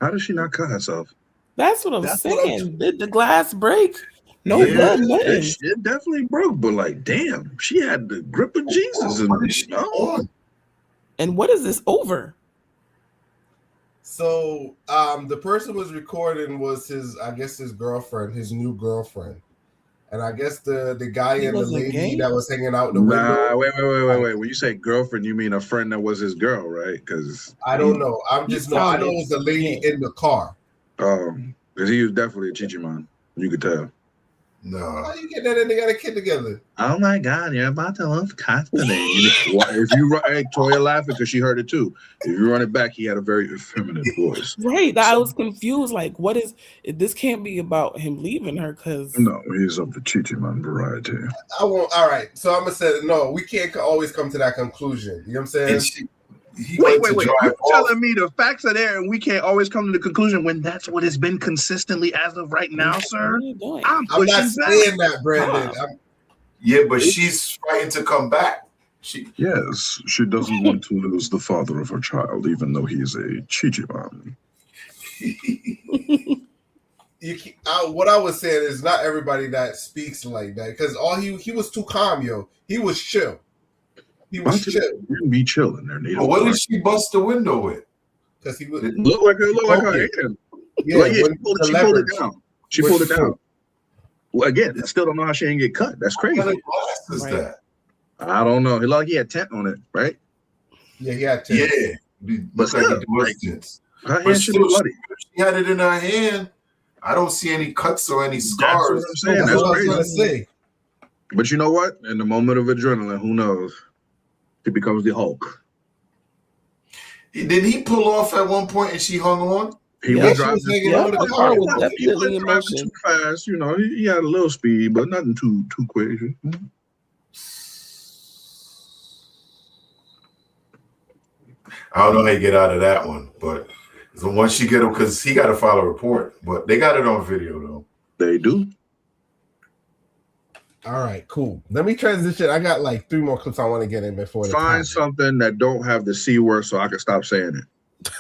How did she not cut herself? That's what I'm saying. Did the glass break? No blood, nothing. It definitely broke, but like, damn, she had the grip of Jesus. And what is this over? So the person who was recording was his girlfriend, his new girlfriend. And I guess the guy and the lady that was hanging out the window. Wait. When you say girlfriend, you mean a friend that was his girl, right? Because I don't know. I know it was the lady in the car. Because he was definitely a Chi-Chi Man. You could tell. No. How you get that and they got a kid together? Oh my God, you're about to lose custody. If you run, hey, Toya laughing because she heard it too. If you run it back, he had a very effeminate voice. Right. I was confused. Like, what is this? Can't be about him leaving her because no, he's of the Chi-Chi Man variety. I won't. All right. So I'm gonna say no. We can't always come to that conclusion. You know what I'm saying? Wait. You're telling me the facts are there and we can't always come to the conclusion when that's what it's been consistently as of right now, sir? I'm not saying that, Brandon. Yeah, but she's fighting to come back. Yes, she doesn't want to lose the father of her child, even though he's a Chi-Chi Man. what I was saying is not everybody that speaks like that, because he was too calm, yo. He was chill. He was chill. You be chilling there, Nito. What did she bust the window with? Because he was look like her hand. Yeah, Like, she pulled it down. She pulled it down. Well, again, I still don't know how she didn't get cut. That's crazy. What glass is that? I don't know. He had tent on it, right? Yeah, he had tent. Yeah, but still, her hand should be bloody. She had it in her hand. I don't see any cuts or any scars. That's what I'm saying. That's what I was gonna say. But you know what? In the moment of adrenaline, who knows? He becomes the Hulk. Did he pull off at one point and she hung on? He was driving. The car was definitely in motion. Too fast, you know. He had a little speed, but nothing too quick. I don't know how you get out of that one, but once she get him, because he got to file a report, but they got it on video though. They do. All right, cool. Let me transition. I got like 3 more clips I want to get in before the Find something that don't have the C word so I can stop saying it.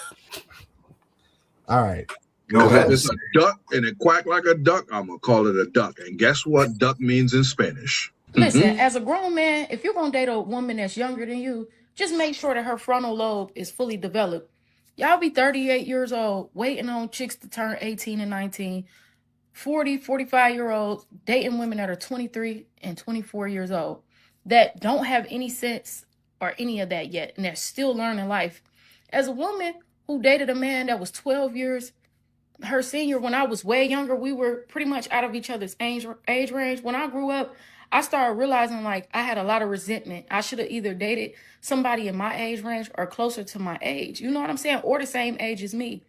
All right. If it's a duck and it quack like a duck, I'm gonna call it a duck. And guess what duck means in Spanish? Listen, as a grown man, if you're gonna date a woman that's younger than you, just make sure that her frontal lobe is fully developed. Y'all be 38 years old, waiting on chicks to turn 18 and 19, 40, 45-year-olds dating women that are 23 and 24 years old that don't have any sense or any of that yet, and they're still learning life. As a woman who dated a man that was 12 years her senior, when I was way younger, we were pretty much out of each other's age range. When I grew up, I started realizing like I had a lot of resentment. I should have either dated somebody in my age range or closer to my age. You know what I'm saying? Or the same age as me.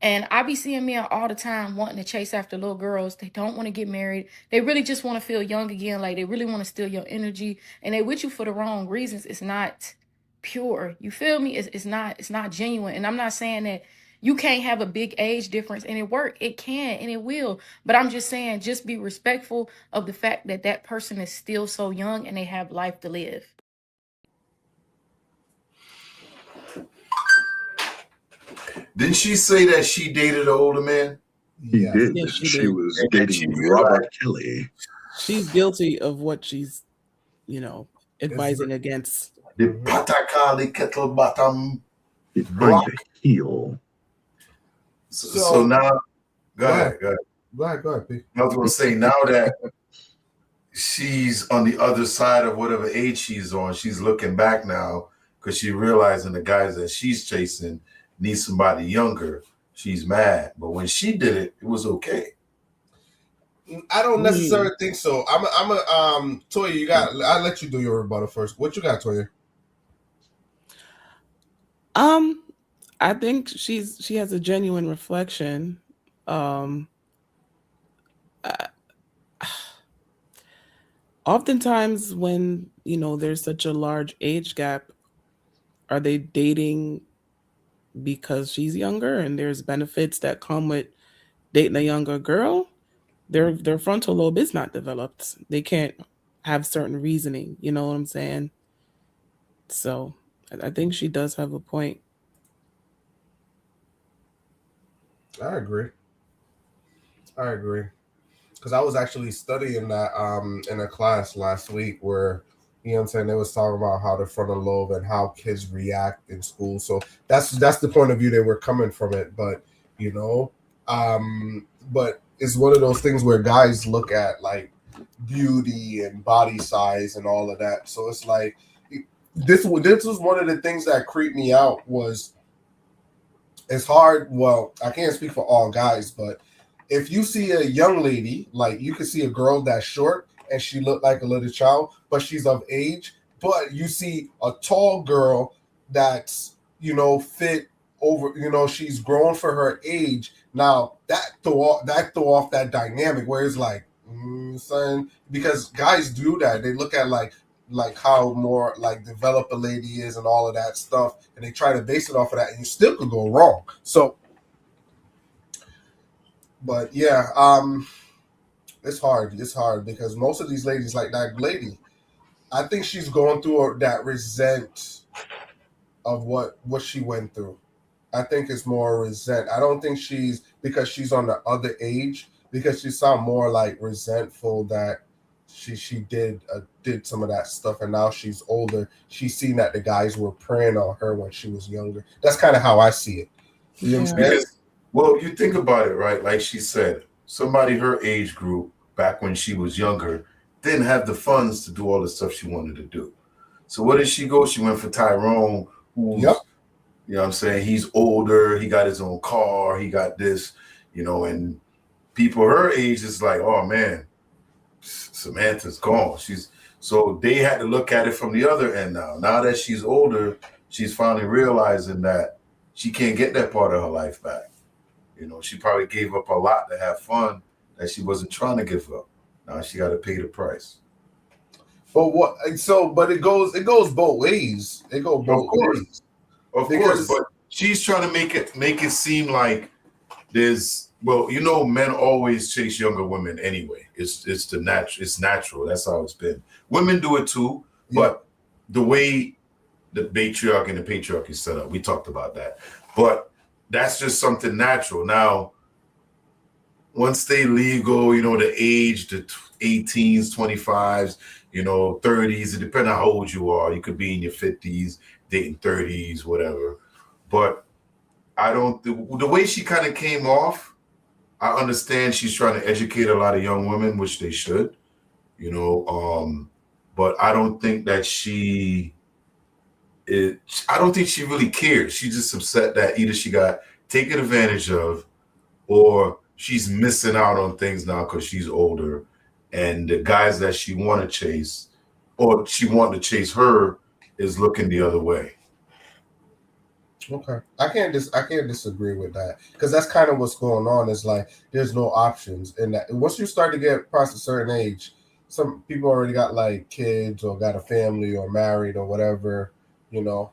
And I be seeing men all the time wanting to chase after little girls. They don't want to get married. They really just want to feel young again. Like they really want to steal your energy. And they with you for the wrong reasons. It's not pure. You feel me? It's not genuine. And I'm not saying that you can't have a big age difference and it work. It can and it will. But I'm just saying, just be respectful of the fact that that person is still so young and they have life to live. Didn't she say that she dated an older man? He did. Yes, she was dating Robert Kelly. She's guilty of what she's, advising against. The patakali kettle bottom block heel. So now, go ahead. Go ahead, P. I was going to say, now that she's on the other side of whatever age she's on, she's looking back now because she's realizing the guys that she's chasing need somebody younger. She's mad. But when she did it, it was okay. I don't necessarily think so. Toya, I'll let you do your rebuttal first. What you got, Toya? I think she has a genuine reflection. Oftentimes when, there's such a large age gap, are they dating because she's younger and there's benefits that come with dating a younger girl? Their frontal lobe is not developed. They can't have certain reasoning. You know what I'm saying? So I think she does have a point. I agree. Because I was actually studying that in a class last week where, they was talking about how the frontal lobe and how kids react in school. So that's the point of view that we're coming from it. But, but it's one of those things where guys look at like beauty and body size and all of that. So it's like, this was one of the things that creeped me out was, it's hard. Well, I can't speak for all guys, but if you see a young lady, like you can see a girl that's short and she looked like a little child, but she's of age, but you see a tall girl that's, fit over, she's grown for her age. Now that throw off that dynamic where it's like, son, because guys do that. They look at like how more like developed a lady is and all of that stuff, and they try to base it off of that, and you still could go wrong. So, but yeah, it's hard. It's hard because most of these ladies, like that lady, I think she's going through that resent of what she went through. I think it's more resent. I don't think because she's on the other age, because she sound more like resentful that she did some of that stuff, and now she's older. She's seen that the guys were preying on her when she was younger. That's kind of how I see it. You know what I'm saying? Because, well, you think about it, right? Like she said, somebody her age group back when she was younger didn't have the funds to do all the stuff she wanted to do. So where did she go? She went for Tyrone, who's, you know what I'm saying? He's older. He got his own car. He got this, you know, and people her age is like, oh, man, Samantha's gone. So they had to look at it from the other end now. Now that she's older, she's finally realizing that she can't get that part of her life back. You know, she probably gave up a lot to have fun that she wasn't trying to give up. Now she got to pay the price. But it goes both ways. It goes both ways. Of course, but she's trying to make it seem like there's, well, you know, men always chase younger women anyway. It's natural. That's how it's been. Women do it too, but the way the matriarch and the patriarchy is set up, we talked about that. But that's just something natural. Now, once they legal, you know, the age, the 18s, 25s, you know, 30s, it depends on how old you are. You could be in your 50s, dating 30s, whatever. But the way she kind of came off, I understand she's trying to educate a lot of young women, which they should, you know, but I don't think that I don't think she really cares. She's just upset that either she got taken advantage of or she's missing out on things now because she's older, and the guys that she want to chase or she want to chase her is looking the other way. Okay, I can't disagree with that, because that's kind of what's going on. Is like there's no options, and that once you start to get past a certain age, some people already got like kids or got a family or married or whatever, you know.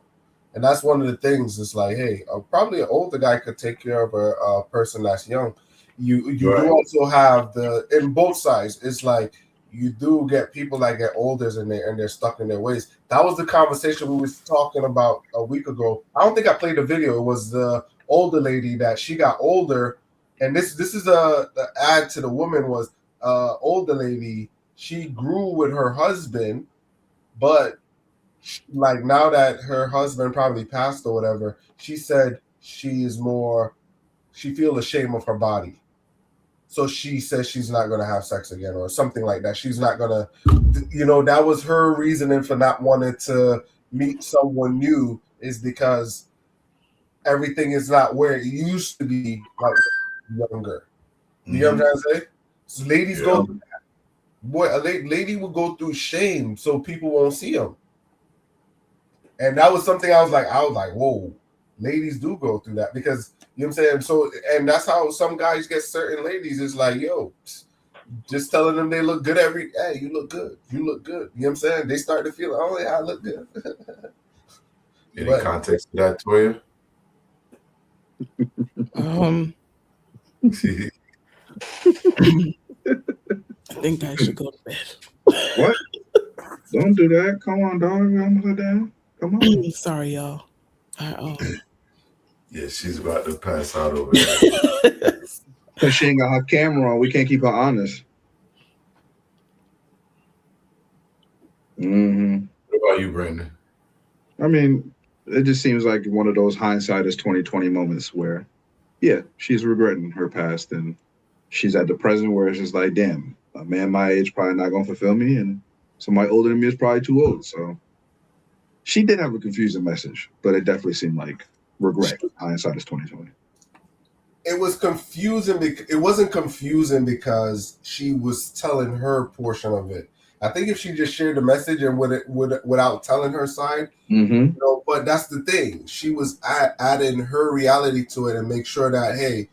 And that's one of the things. It's like, hey, probably an older guy could take care of a person that's young. You Right. do also have in both sides. It's like you do get people that get older and they're stuck in their ways. That was the conversation we was talking about a week ago. I don't think I played the video. It was the older lady that she got older, and this is the add to the woman was older lady. She grew with her husband, but like now that her husband probably passed or whatever, she said she feels ashamed of her body. So she says she's not going to have sex again or something like that. She's not going to, you know, that was her reasoning for not wanting to meet someone new, is because everything is not where it used to be like younger. You know what I'm trying to say? So ladies go through that. Boy, a lady will go through shame so people won't see them. And that was something I was like, whoa, ladies do go through that, because you know what I'm saying? So, and that's how some guys get certain ladies. It's like, yo, just telling them they look good hey, you look good. You look good. You know what I'm saying? They start to feel, oh yeah, I look good. Any context to that, Toya? I think I should go to bed. What? Don't do that. Come on, dog. I'm gonna down. Come on. Sorry, y'all. Yeah, she's about to pass out over there. Because she ain't got her camera on. We can't keep her honest. Mm-hmm. What about you, Brandon? I mean, it just seems like one of those hindsight is 2020 moments where, yeah, she's regretting her past, and she's at the present where it's just like, damn, a man my age probably not going to fulfill me, and somebody older than me is probably too old. So she did have a confusing message, but it definitely seemed like regret. Hindsight is 2020. It was confusing. It wasn't confusing because she was telling her portion of it. I think if she just shared the message and without telling her side, you know, but that's the thing. She was adding her reality to it and make sure that, hey,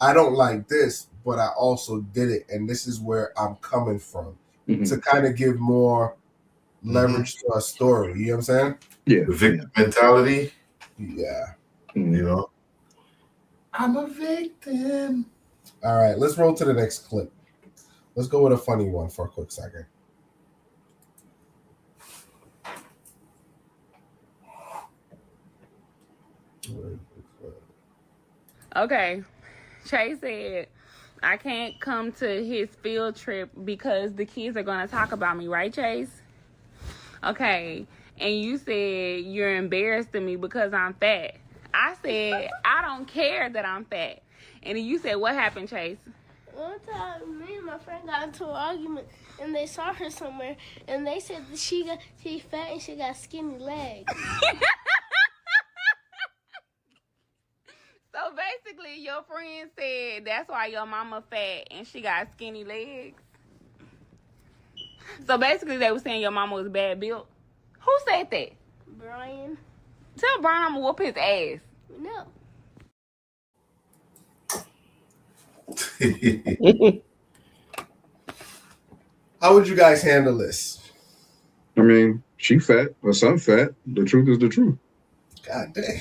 I don't like this, but I also did it, and this is where I'm coming from, to kind of give more leverage to our story. You know what I'm saying? Yeah. The victim mentality. Yeah. You know? I'm a victim. All right, let's roll to the next clip. Let's go with a funny one for a quick second. Okay. Chase said, I can't come to his field trip because the kids are going to talk about me, right, Chase? Okay. And you said you're embarrassed of me because I'm fat. I said, I don't care that I'm fat. And then you said, what happened, Chase? One time, me and my friend got into an argument, and they saw her somewhere, and they said that she's fat and she got skinny legs. So basically, your friend said that's why your mama fat and she got skinny legs. So basically, they were saying your mama was bad built. Who said that? Brian. Tell Brian I'm gonna whoop his ass. No. How would you guys handle this? I mean, she fat or some fat. The truth is the truth. God dang.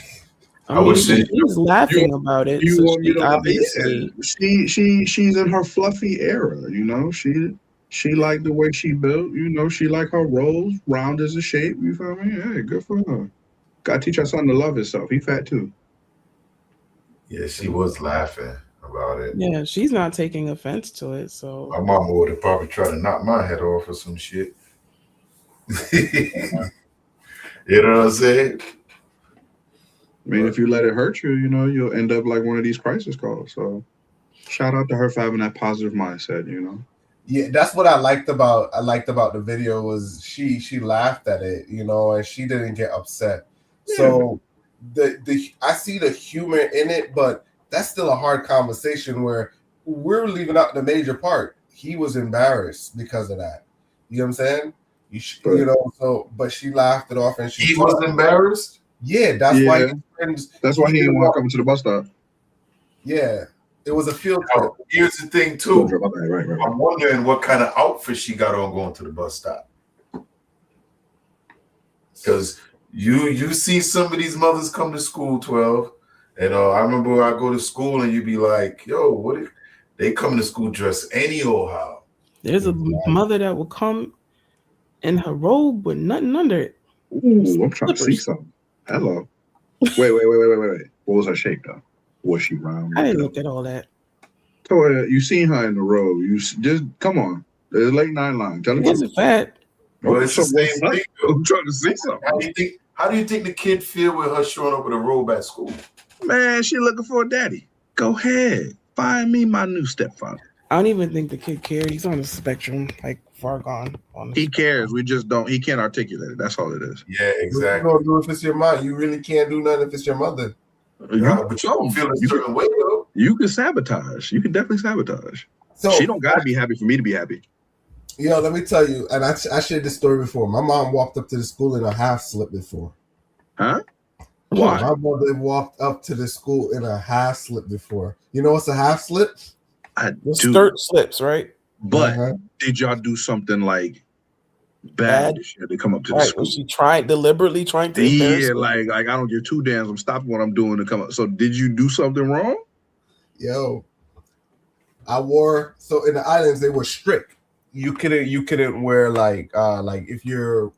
I would say she's laughing about it. You So want me she to obviously, she's in her fluffy era, you know. She like the way she built, you know. She like her rolls, round as a shape. You feel me? Hey, good for her. Gotta teach her son to love himself. He fat too. Yeah, she was laughing about it. yeah, she's not taking offense to it. So My mama would have probably tried to knock my head off or some shit. You know what I'm saying? I mean, if you let it hurt you, you know, you'll end up like one of these crisis calls. So shout out to her for having that positive mindset, you know. Yeah, that's what I liked about the video was she laughed at it, you know, and she didn't get upset. Yeah. So the I see the humor in it, but that's still a hard conversation where we're leaving out the major part. He was embarrassed because of that. You know what I'm saying? You know, so but she laughed it off and He was embarrassed? Yeah, that's why his friends, That's why he didn't want to come to the bus stop. Yeah. It was a field trip. Here's the thing too. Right. I'm wondering what kind of outfit she got on going to the bus stop. Because you see some of these mothers come to school 12, and I remember I go to school and you be like, yo, what if they come to school dressed any old how? there's a mother that will come in her robe with nothing under it. Ooh, I'm trying to see something. Hello. Wait. What was her shape though? Was she round? I didn't look at all that. Toya, you seen her in the robe. You just come on. There's late night line. Tell She me. wasn't fat. Well, it's the same thing. I'm trying to see something. How do you think the kid feel with her showing up with a robe at school? Man, she looking for a daddy. Go ahead. Find me my new stepfather. I don't even think the kid cared. He's on the spectrum, like far gone. He cares. We just don't. He can't articulate it. That's all it is. Yeah, What you gonna do if it's your mom? You really can't do nothing if it's your mother. But you don't feel a certain way though. You can sabotage. You can definitely sabotage. So she don't gotta be happy for me to be happy. Yo, let me tell you, and I shared this story before. My mom walked up to the school in a half slip before. Huh? Why? My mother walked up to the school in a half slip before. You know what's a half slip? I The do. skirt slips, right? But did y'all do something like bad this year to come up to the Right. school? Was she deliberately trying to embarrass Yeah, her? like I don't give two damns. I'm stopping what I'm doing to come up. So did you do something wrong? Yo, I wore, so in the islands they were strict. You couldn't wear like if your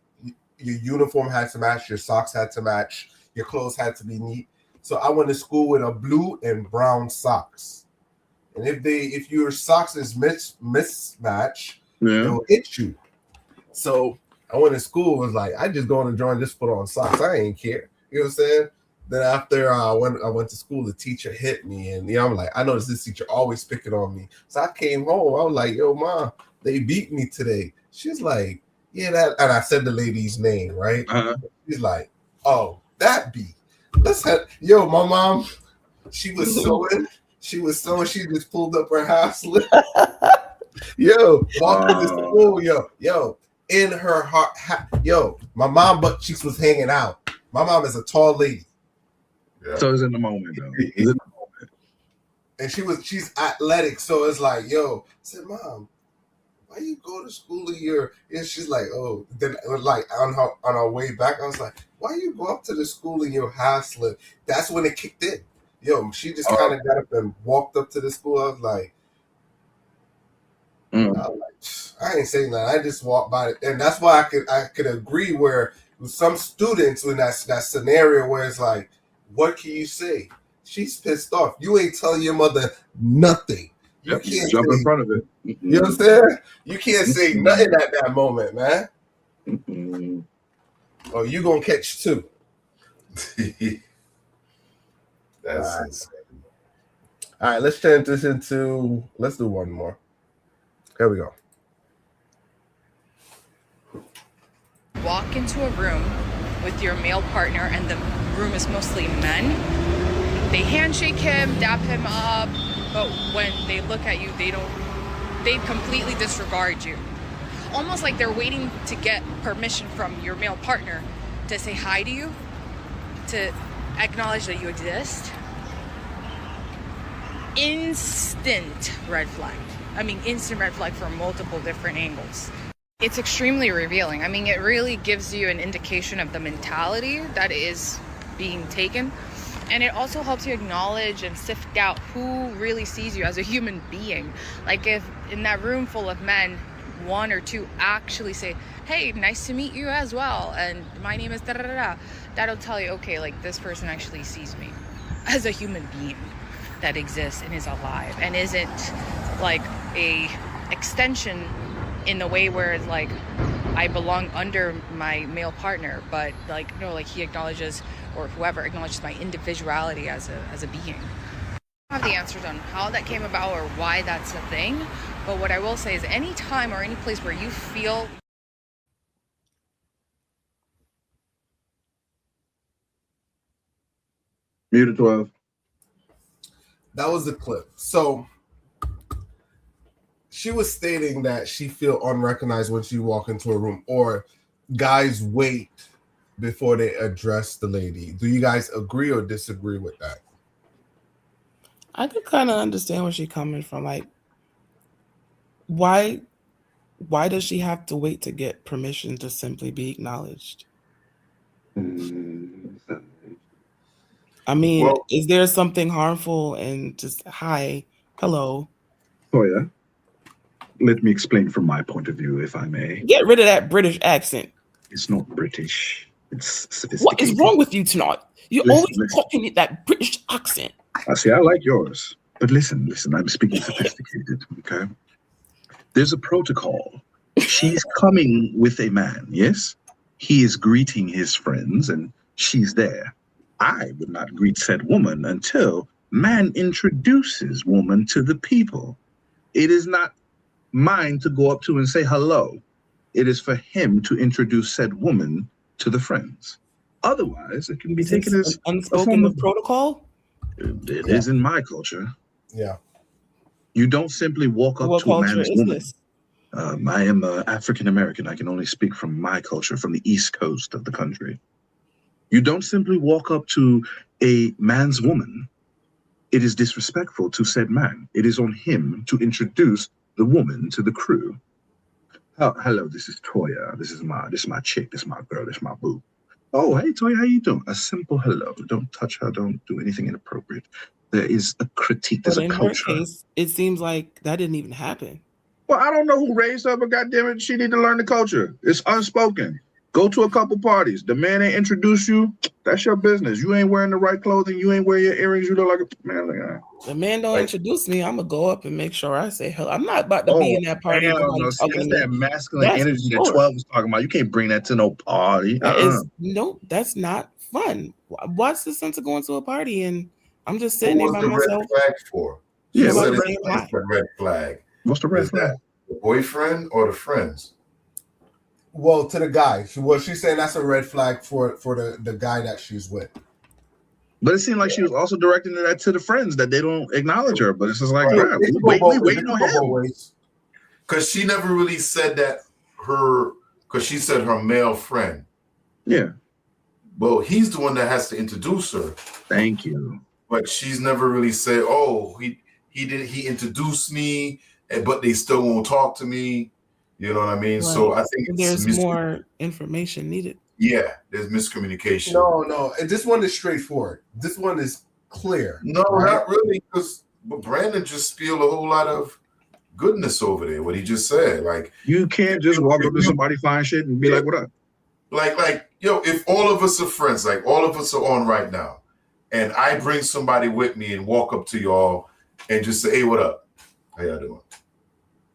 uniform had to match, your socks had to match, your clothes had to be neat. So I went to school with a blue and brown socks. And if your socks is mismatch, they'll hit you. So I went to school, was like, I just go on and join, just put on socks. I ain't care. You know what I'm saying? Then after I went to school, the teacher hit me, and I'm like, I noticed this teacher always picking on me. So I came home. I was like, yo, mom, they beat me today. She's like, yeah, that, and I said the lady's name, right? She's like, oh, that beat. Yo, my mom, she was sewing. She just pulled up her half slip. Yo, walking to school, yo, in her heart, yo, my mom butt cheeks was hanging out. My mom is a tall lady. Yeah. So it's in the moment, though. And she's athletic, so it's like, yo, I said, mom, why you go to school in your? And she's like, oh, then like on our way back, I was like, why you go up to the school in your half slip? That's when it kicked in. Yo, she just kind of got up and walked up to the school. I was like, I ain't saying that. I just walked by it, and that's why I could agree where with some students in that scenario where it's like, what can you say? she's pissed off. You ain't telling your mother nothing. You Yep, can't jump in say, front of it. you know what I'm saying? You can't say nothing at that moment, man. Or you gonna catch two. That's insane. All right, let's change this into. Let's do one more. Here we go. Walk into a room with your male partner, and the room is mostly men. They handshake him, dap him up, but when they look at you, they completely disregard you. Almost like they're waiting to get permission from your male partner to say hi to you, to acknowledge that you exist. Instant red flag. I mean, instant red flag for multiple different angles. It's extremely revealing. I mean, it really gives you an indication of the mentality that is being taken. And it also helps you acknowledge and sift out who really sees you as a human being. Like if in that room full of men, one or two actually say, hey, nice to meet you as well, and my name is da-da-da-da, that'll tell you, okay, like this person actually sees me as a human being that exists and is alive and isn't like a extension in the way where it's like I belong under my male partner, but like no, like he acknowledges, or whoever acknowledges, my individuality as a being. I don't have the answers on how that came about or why that's a thing, but what I will say is any time or any place where you feel Muted 12. That was the clip. So she was stating that she feel unrecognized when she walk into a room, or guys wait before they address the lady. Do you guys agree or disagree with that? I could kind of understand where she's coming from. Like, why does she have to wait to get permission to simply be acknowledged? I mean, Well- is there something harmful in just hi, hello? Oh yeah. Let me explain from my point of view, if I may. Get rid of that British accent. It's not British. It's sophisticated. What is wrong with you tonight? You're always talking with that British accent. I see. I like yours, but listen. I'm speaking sophisticated. Okay. There's a protocol. She's coming with a man. Yes, he is greeting his friends, and she's there. I would not greet said woman until man introduces woman to the people. It is not mine to go up to and say hello. It is for him to introduce said woman to the friends. Otherwise, it can be taken as unspoken protocol. It is in my culture. Yeah. You don't simply walk up What to a culture man's is woman. this? I am African American. I can only speak from my culture, from the East Coast of the country. You don't simply walk up to a man's woman. It is disrespectful to said man. It is on him to introduce the woman to the crew. Oh, hello, this is Toya. This is my chick. This is my girl. This is my boo. Oh, hey, Toya, how you doing? A simple hello. Don't touch her. Don't do anything inappropriate. There is a critique. There's But a in her culture. case, it seems like that didn't even happen. Well, I don't know who raised her, but goddammit, she need to learn the culture. It's unspoken. Go to a couple parties. The man ain't introduce you. That's your business. You ain't wearing the right clothing. You ain't wearing your earrings. You look like a man. Like, The man don't introduce me. I'm gonna go up and make sure I say hello. I'm not about to be in that party. hell nobody no. See, talking that's to that me. masculine That's energy that sure. 12 was talking about. You can't bring that to no party. That is nope. That's not fun. What's the sense of going to a party and I'm just sitting there What by was the myself? red flag for? Yeah, She what's said the it's red the red flag. What's the red Is flag? that the boyfriend or the friends? Well, to the guy. She's saying that's a red flag for the guy that she's with. But it seemed like she was also directing that to the friends that they don't acknowledge her. But it's just like, Right. bruh, we waiting on him. Because she never really said that because she said her male friend. Yeah. Well, he's the one that has to introduce her. Thank you. But she's never really said, oh, he introduced me, but they still won't talk to me. You know what I mean? So I think there's more information needed. Yeah, there's miscommunication. No. And this one is straightforward. This one is clear. No, right? not really. Because Brandon just spilled a whole lot of goodness over there. What he just said, like you can't just walk up to somebody, find shit, and be like, "What up?" Like, yo, if all of us are friends, like all of us are on right now, and I bring somebody with me and walk up to y'all and just say, "Hey, what up? How y'all doing?"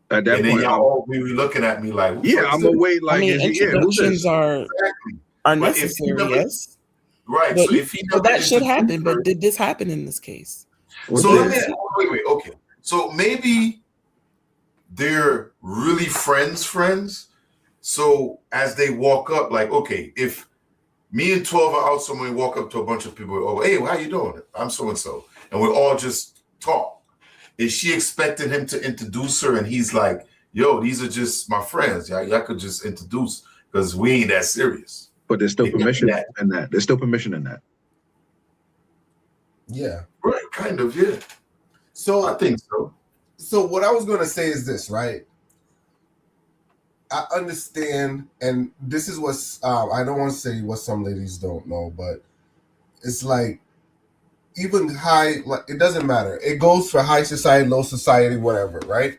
At that And then point, y'all all be looking at me like, yeah, I'm gonna wait. Like, I mean, is he, yeah, who's introductions this? are Exactly. are But if he necessary, never, yes. right? But, So if he but never that should happen. introduced her, But did this happen in this case? so let me wait. Okay, so maybe they're really friends. So as they walk up, like, okay, if me and 12 are out somewhere, we walk up to a bunch of people. Oh, hey, how you doing? I'm so and so, and we all just talk. Is she expecting him to introduce her? And he's like, "Yo, these are just my friends. Y'all could just introduce because we ain't that serious." But there's still It could be permission that. in that. There's still permission in that. Yeah. Right, kind of, yeah. So I think so. So what I was going to say is this, right? I understand, and this is what's I don't want to say what some ladies don't know, but it's like even high, like it doesn't matter. It goes for high society, low society, whatever, right?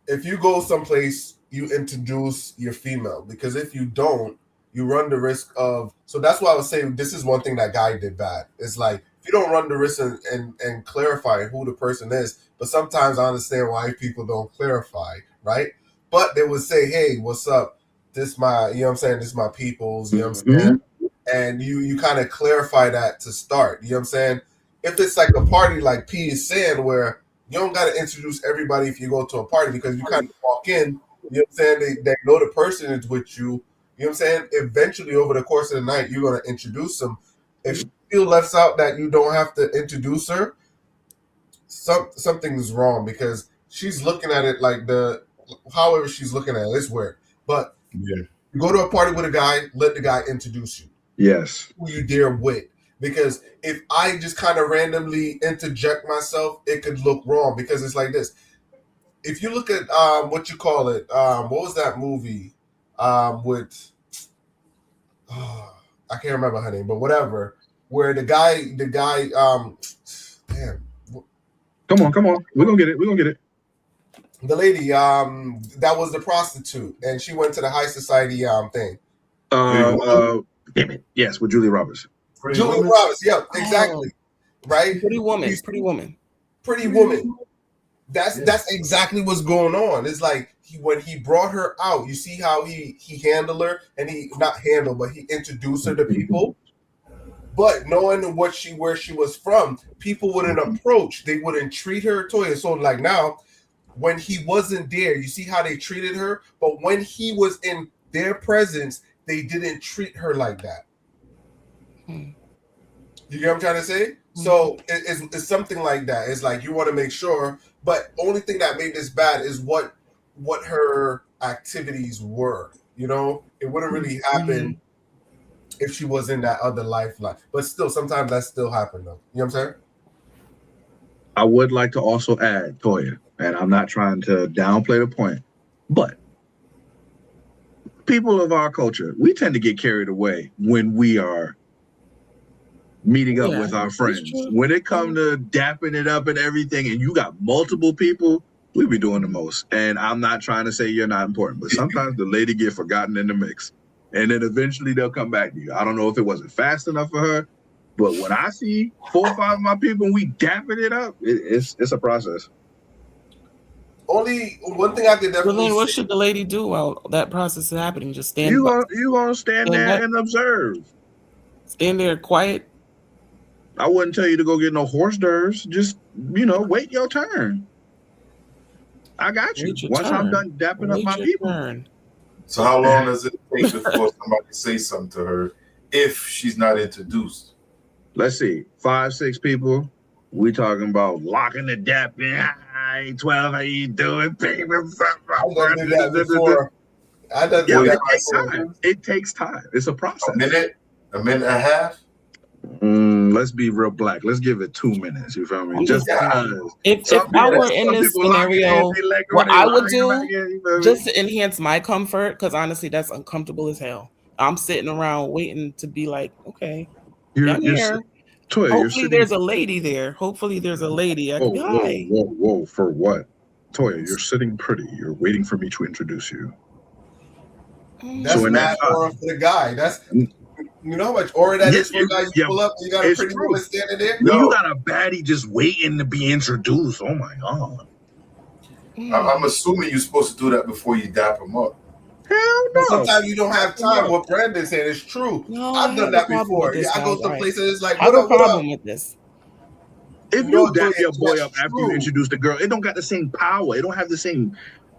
If you go someplace, you introduce your female, because if you don't, you run the risk of. So that's why I was saying this is one thing that guy did bad. It's like if you don't run the risk and clarify who the person is. But sometimes I understand why people don't clarify, right? But they would say, "Hey, what's up? This my, you know what I'm saying? This is my people's, you know what I'm saying?" And you kind of clarify that to start, you know what I'm saying? If it's like a party like P is saying, where you don't got to introduce everybody if you go to a party, because you kind of walk in, you know what I'm saying? They know the person is with you, you know what I'm saying? Eventually, over the course of the night, you're going to introduce them. If she feels left out that you don't have to introduce her, something's wrong, because she's looking at it like however she's looking at it. It's weird. But yeah, you go to a party with a guy, let the guy introduce you. Yes. Who you there with. Because if I just kind of randomly interject myself, it could look wrong, because it's like this. If you look at what you call it, what was that movie with I can't remember her name, but whatever, where the guy damn. Come on. We're gonna get it. The lady, that was the prostitute, and she went to the high society thing. Damn it. Yes, with Julia Roberts. Julia Roberts, yeah, exactly. Right? Pretty woman. That's exactly what's going on. It's like when he brought her out, you see how he handled her, and he introduced her to people. But knowing where she was from, people wouldn't approach. They wouldn't treat her Toya. So like now, when he wasn't there, you see how they treated her. But when he was in their presence, they didn't treat her like that. You get what I'm trying to say? So it's something like that. It's like you want to make sure. But only thing that made this bad is what her activities were. You know, it wouldn't really happen if she was in that other lifeline. But still, sometimes that still happen though. You know what I'm saying? I would like to also add, Toya, and I'm not trying to downplay the point, but people of our culture, we tend to get carried away when we are meeting up with our friends. When it comes to dapping it up and everything, and you got multiple people, we be doing the most. And I'm not trying to say you're not important, but sometimes the lady get forgotten in the mix. And then eventually they'll come back to you. I don't know if it wasn't fast enough for her, but when I see 4 or 5 of my people and we dapping it up, it's a process. Only one thing I could definitely Well, then what say, should the lady do while that process is happening? Just stand. You gonna stand there and observe. Stand there quiet. I wouldn't tell you to go get no hors d'oeuvres. Just, wait your turn. I got you. Once I'm done dapping up my people. So how long does it take before somebody says something to her if she's not introduced? Let's see, 5, 6 people. We talking about locking the dap in. Hi, 12, how you doing, baby? I done did that before. It takes time. It's a process. A minute and a half? Let's be real black. Let's give it 2 minutes. You feel me? Just because. If I were in this scenario, what I would do, just to enhance my comfort, because honestly, that's uncomfortable as hell. I'm sitting around waiting to be like, okay, hopefully there's a lady there. Hopefully there's a lady. I can be, hi. Whoa, for what? Toya, you're sitting pretty. You're waiting for me to introduce you. That's mad for the guy. You know how much aura that is for a guy you pull up and you got a pretty woman standing there? When you got a baddie just waiting to be introduced, oh my God. I'm assuming you're supposed to do that before you dap them up. Hell no. Sometimes you don't have time. What Brandon said is true. No, I've done that before. This, I go to right. places it's like, I have what a up, what problem up? with this. If No, you dap Toya, your boy that's up after you true. introduce the girl, it don't got the same power. It don't have the same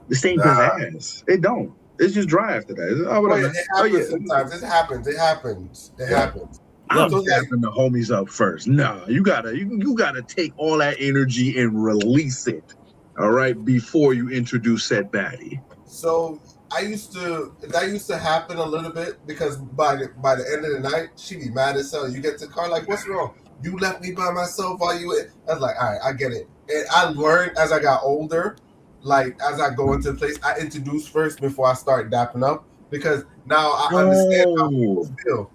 Nah. pizzazz. It don't. It's just dry after that. It's, oh, whatever. It happens sometimes. It happens. It happens. I'm So, like, dapping the homies up first. Nah, you gotta take all that energy and release it. All right, before you introduce said baddie. So that used to happen a little bit because by the end of the night, she'd be mad as hell. You get to the car like, what's wrong? You left me by myself while you were. I was like, all right, I get it. And I learned as I got older, like as I go into the place, I introduce first before I start dapping up because now I understand how people feel.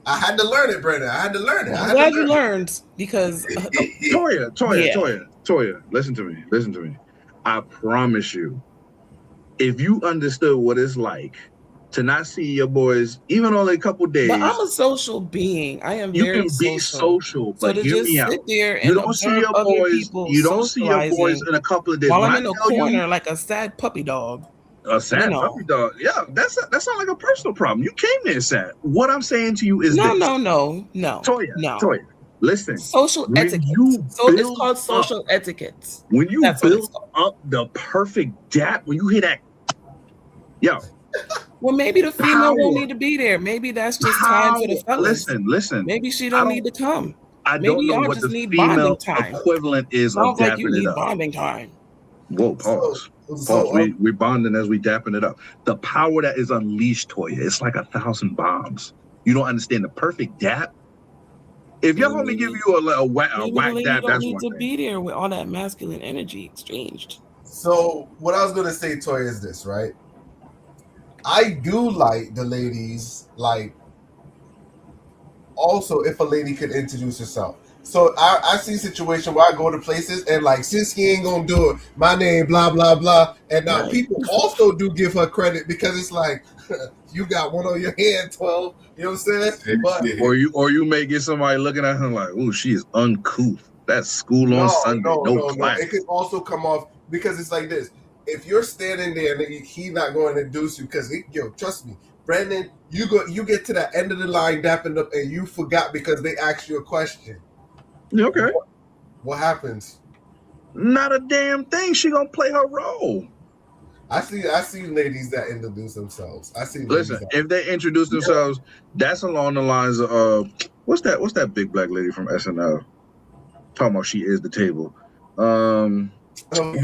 I had to learn it, Brandon. I had to learn it. I'm glad you learned because Toya, listen to me. I promise you, if you understood what it's like to not see your boys even only a couple days. But I'm a social being. I am you very can be social, but so to hear just me out. sit there and You don't see your observe other boys. people You don't see your boys socializing in a couple of days. while When I'm I in a tell you- corner like a sad puppy dog. A sad You know. puppy dog. Yeah, that sounds like a personal problem. You came there sad. What I'm saying to you is No. Toya, listen. Social when etiquette. you So it's build called up- social etiquette. When you That's what it's build up the perfect dap, when you hear that, yo, Well, maybe the female Power. don't need to be there. Maybe that's just time for the fellas. Listen. Maybe she I don't don't- need to come. I Maybe don't know y'all what just the need female bonding time. equivalent is of Sounds like you dapping need it up. bonding time. Whoa, pause. So, we bonding as we dapping it up. The power that is unleashed, Toya, it's like 1,000 bombs. You don't understand the perfect dap. If your homie give you a whack Maybe the lady dap, don't that's need one to thing. be there with all that masculine energy exchanged. So what I was gonna say, Toya, is this, right? I do like the ladies, like also if a lady could introduce herself. So I see a situation where I go to places and like since he ain't gonna do it, my name, blah blah blah. And now people also do give her credit because it's like you got one on your hand, 12. You know what I'm saying? But Or you may get somebody looking at her like, oh, she is uncouth. That's school on Sunday, no class. It could also come off because it's like this. If you're standing there and he not going to introduce you, because trust me, Brandon, you get to the end of the line dapping up and you forgot because they asked you a question. Okay. What happens? Not a damn thing. She gonna play her role. I see ladies that introduce themselves. I see. Listen, if they introduce themselves, that's along the lines of what's that big black lady from SNL talking about? She is the table. I'm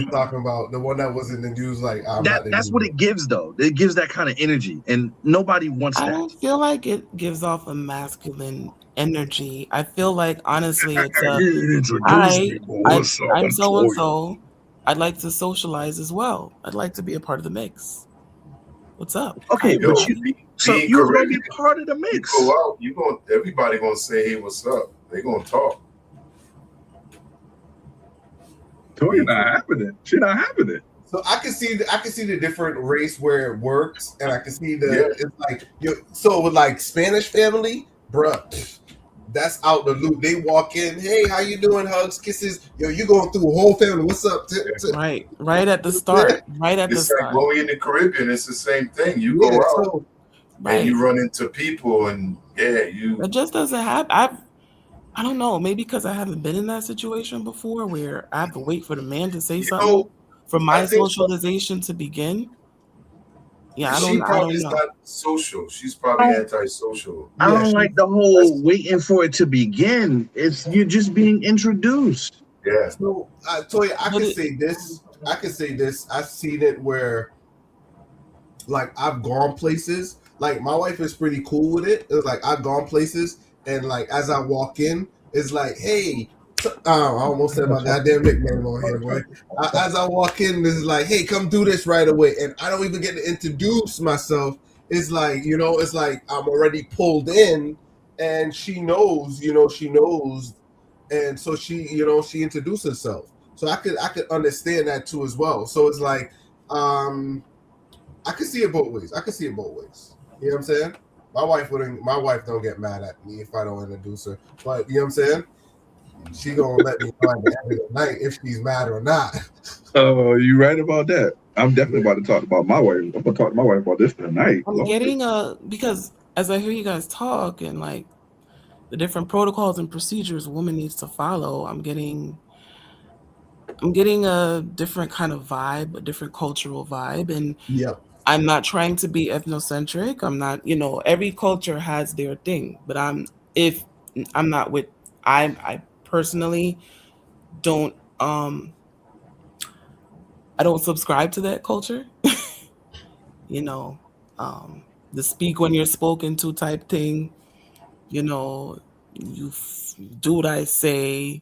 talking about the one that was in the news. Like that's what it gives, though. It gives that kind of energy, and nobody wants I that. don't feel like it gives off a masculine energy. I feel like honestly, it's I'm so and so. I'd like to socialize as well. I'd like to be a part of the mix. What's up? Okay, Yo, but you're gonna be part of the mix. You go out. Everybody gonna say, "Hey, what's up?" They gonna talk. Toya not having it. She not having it. So I can see the different race where it works, and I can see it's like so with like Spanish family, bruh. That's out the loop. They walk in, hey, how you doing? Hugs, kisses. Yo, you going through a whole family. What's up? Right at the start. Right at the It's like start. going in the Caribbean. It's the same thing. You go out and you run into people, and It just doesn't happen. I don't know. Maybe because I haven't been in that situation before, where I have to wait for the man to say something for my socialization to begin. Yeah, I She don't probably is know. not social. She's probably antisocial. I don't like the whole waiting for it to begin. You're just being introduced. Yeah. So Toya, I can say this. I've seen it where, like, I've gone places. Like, my wife is pretty cool with it. It's like I've gone places, and like as I walk in, it's like, hey. I almost said my goddamn nickname on here, boy. As I walk in, it's like, hey, come do this right away. And I don't even get to introduce myself. It's like, it's like I'm already pulled in and she knows. And so she introduced herself. So I could understand that too as well. So it's like, I could see it both ways. You know what I'm saying? My wife don't get mad at me if I don't introduce her. But you know what I'm saying? She gonna let me know at the end of the night if she's mad or not. Oh, you right about that. I'm definitely about to talk about my wife. I'm gonna talk to my wife about this tonight. I'm getting because as I hear you guys talk and like the different protocols and procedures a woman needs to follow, I'm getting a different kind of vibe, a different cultural vibe. And I'm not trying to be ethnocentric. I'm not, every culture has their thing, but I personally don't I don't subscribe to that culture. The speak when you're spoken to type thing, you do what I say.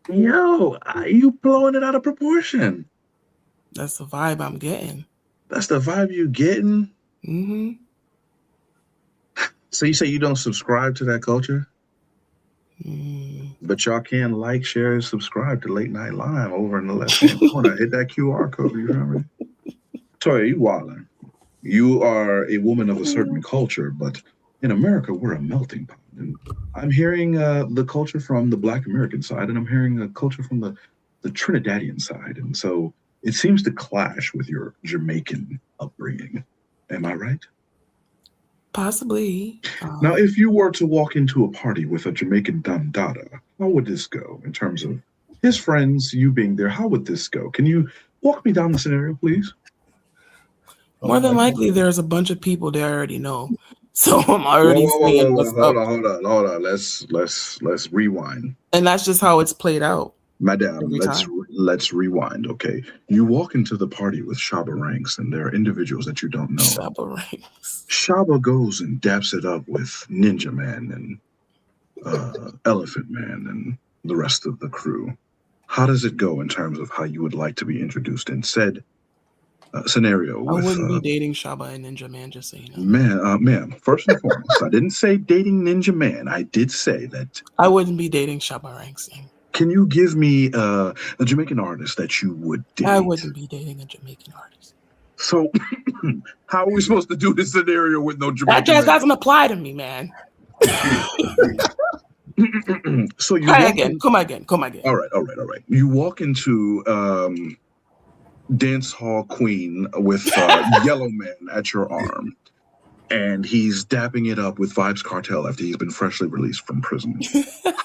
Yo, you blowing it out of proportion. That's the vibe I'm getting. That's the vibe you getting? Mm-hmm. So you say you don't subscribe to that culture? But y'all can like, share, and subscribe to Late Night Live over in the left-hand corner. Hit that QR code, you remember? Toya, you wildin'. You are a woman of a certain culture, but in America, we're a melting pot. And I'm hearing the culture from the Black American side, and I'm hearing the culture from the Trinidadian side. And so it seems to clash with your Jamaican upbringing. Am I right? Possibly. Now, if you were to walk into a party with a Jamaican Dandada, how would this go in terms of his friends, you being there? How would this go? Can you walk me down the scenario, please? More than likely, there's a bunch of people they already know. So I'm already seeing what's up. Hold on. Let's rewind. And that's just how it's played out. Madam, let's rewind, okay? You walk into the party with Shabba Ranks, and there are individuals that you don't know. Shabba Ranks. Shabba goes and daps it up with Ninja Man and Elephant Man and the rest of the crew. How does it go in terms of how you would like to be introduced in said scenario? I wouldn't be dating Shabba and Ninja Man, just so you know. Ma'am, first and foremost, I didn't say dating Ninja Man. I did say that I wouldn't be dating Shabba Ranks. Can you give me a Jamaican artist that you would date? I wouldn't be dating a Jamaican artist. So, how are we supposed to do this scenario with no Jamaican? That just doesn't apply to me, man. So you come again. All right. You walk into Dance Hall Queen with Yellow Man at your arm, and he's dapping it up with Vibes Cartel after he's been freshly released from prison.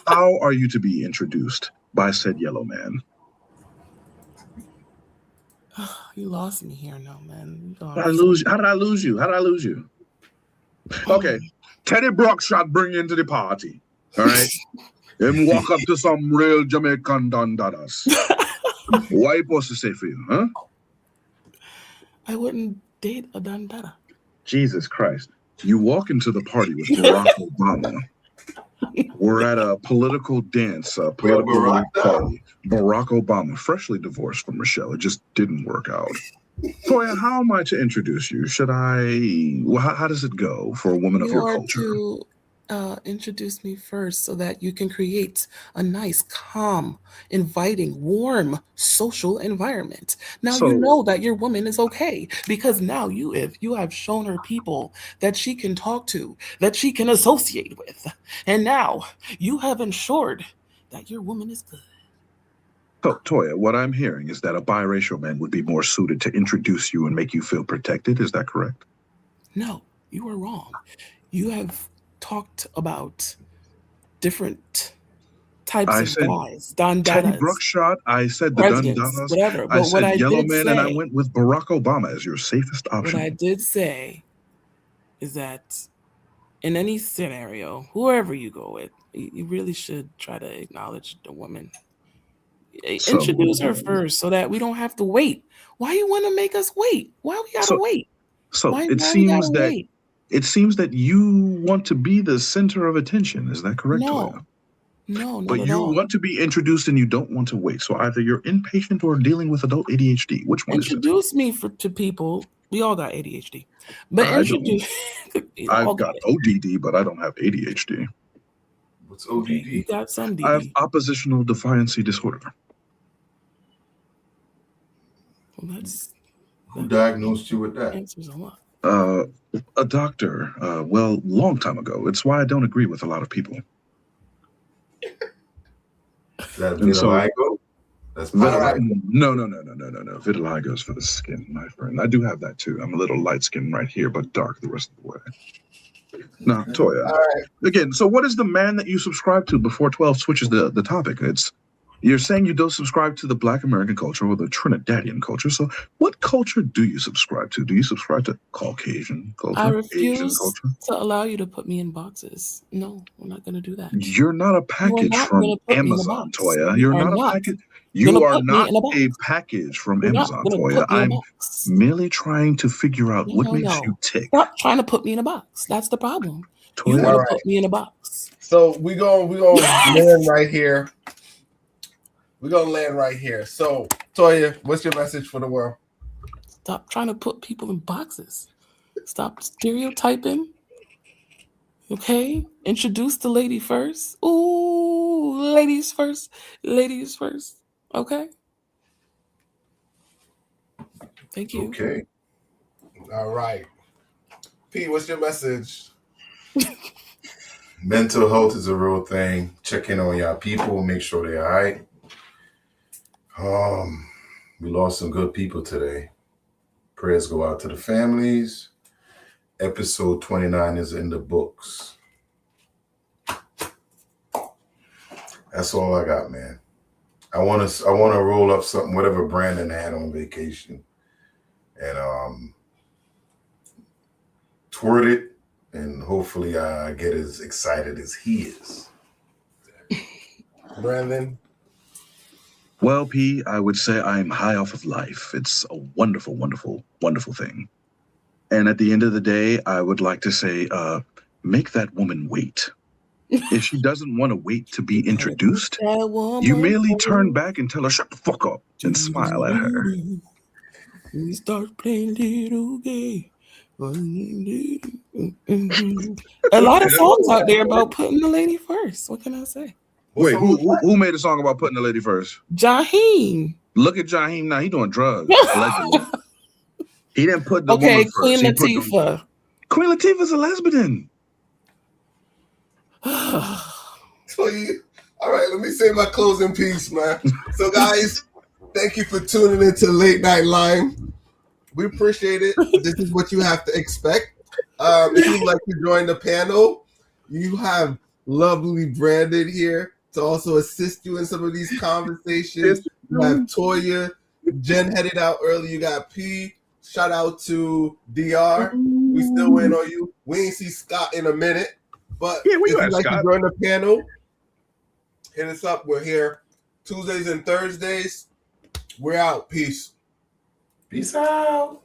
How are you to be introduced by said Yellow Man? You lost me here now, man. How did I lose you? Okay, Teddy Brockshot bring you into the party. All right, and walk up to some real Jamaican Dandadas. What are you supposed to say for you, huh? I wouldn't date a Dandada. Jesus Christ. You walk into the party with Barack Obama. We're at a political dance, political party. Barack Obama, freshly divorced from Michelle. It just didn't work out. Toya, how am I to introduce you? How does it go for a woman of your culture? You are to introduce me first so that you can create a nice, calm, inviting, warm, social environment. Now you know that your woman is okay because now you have shown her people that she can talk to, that she can associate with. And now you have ensured that your woman is good. So, Toya, what I'm hearing is that a biracial man would be more suited to introduce you and make you feel protected. Is that correct? No, you are wrong. You have talked about different types of guys. Dandadas. Teddy Brookshot, I said the Dandadas. Whatever. But I said Yellow Man, say, and I went with Barack Obama as your safest option. What I did say is that in any scenario, whoever you go with, you really should try to acknowledge the woman. Introduce her first so that we don't have to wait. Why you want to make us wait? Why we gotta wait? So it seems that you want to be the center of attention. Is that correct, Toya? No, but you want to be introduced and you don't want to wait. So either you're impatient or dealing with adult ADHD. Which one introduce me to people. We all got ADHD. But introduce I've got ODD, but I don't have ADHD. What's ODD? You got some DD. I have oppositional defiancy disorder. Well, who diagnosed you with that? Answers a lot. A doctor. Well, long time ago. It's why I don't agree with a lot of people. Is that And so- vitiligo? That's No. Vitiligo is for the skin, my friend. I do have that too. I'm a little light skinned right here, but dark the rest of the way. No, Toya. All right. Again, so what is the man that you subscribe to before 12 switches the topic? You're saying you don't subscribe to the Black American culture or the Trinidadian culture. So what culture do you subscribe to? Do you subscribe to Caucasian culture? I Asian refuse culture? to allow you to put me in boxes. No, we're not going to do that. You're not a package not from gonna put me in a Amazon, box. Toya. You You're are not a not package. gonna You are put me not in a box. a package from You're not Amazon, gonna Toya. put me in a I'm box. merely trying to figure out what makes you tick. Stop trying to put me in a box. That's the problem. You Toya. want to Alright. put me in a box. So we gonna land right here. We're gonna land right here. So Toya, what's your message for the world? Stop trying to put people in boxes. Stop stereotyping. Okay? Introduce the lady first. Ooh, ladies first. Ladies first. Okay? Thank you. Okay. All right. P, what's your message? Mental health is a real thing. Check in on y'all people. Make sure they're all right. We lost some good people today. Prayers go out to the families. Episode 29 is in the books. That's all I got, man. I want to roll up something, whatever Brandon had on vacation, and twirl it, and hopefully I get as excited as he is. Brandon? Well, P, I would say I'm high off of life. It's a wonderful, wonderful, wonderful thing. And at the end of the day, I would like to say, make that woman wait. If she doesn't want to wait to be introduced, you merely turn back and tell her, shut the fuck up, and smile at her. We start playing little game. A lot of songs out there about putting the lady first. What can I say? Wait, who made a song about putting the lady first? Jaheim. Look at Jaheim now. He doing drugs. Allegedly. He didn't put the Okay, woman Queen first. He put Latifah. Queen Latifah's a lesbian. So all right, let me say my closing piece, man. So guys, thank you for tuning into Late Night Lime. We appreciate it. This is what you have to expect. If you'd like to join the panel, you have lovely Brandon here to also assist you in some of these conversations. You have Toya, Jen headed out early. You got P. Shout out to DR. We still waiting on you. We ain't see Scott in a minute, but Yeah, we if got you'd like Scott. to join the panel, hit us up. We're here Tuesdays and Thursdays. We're out. Peace. Peace out.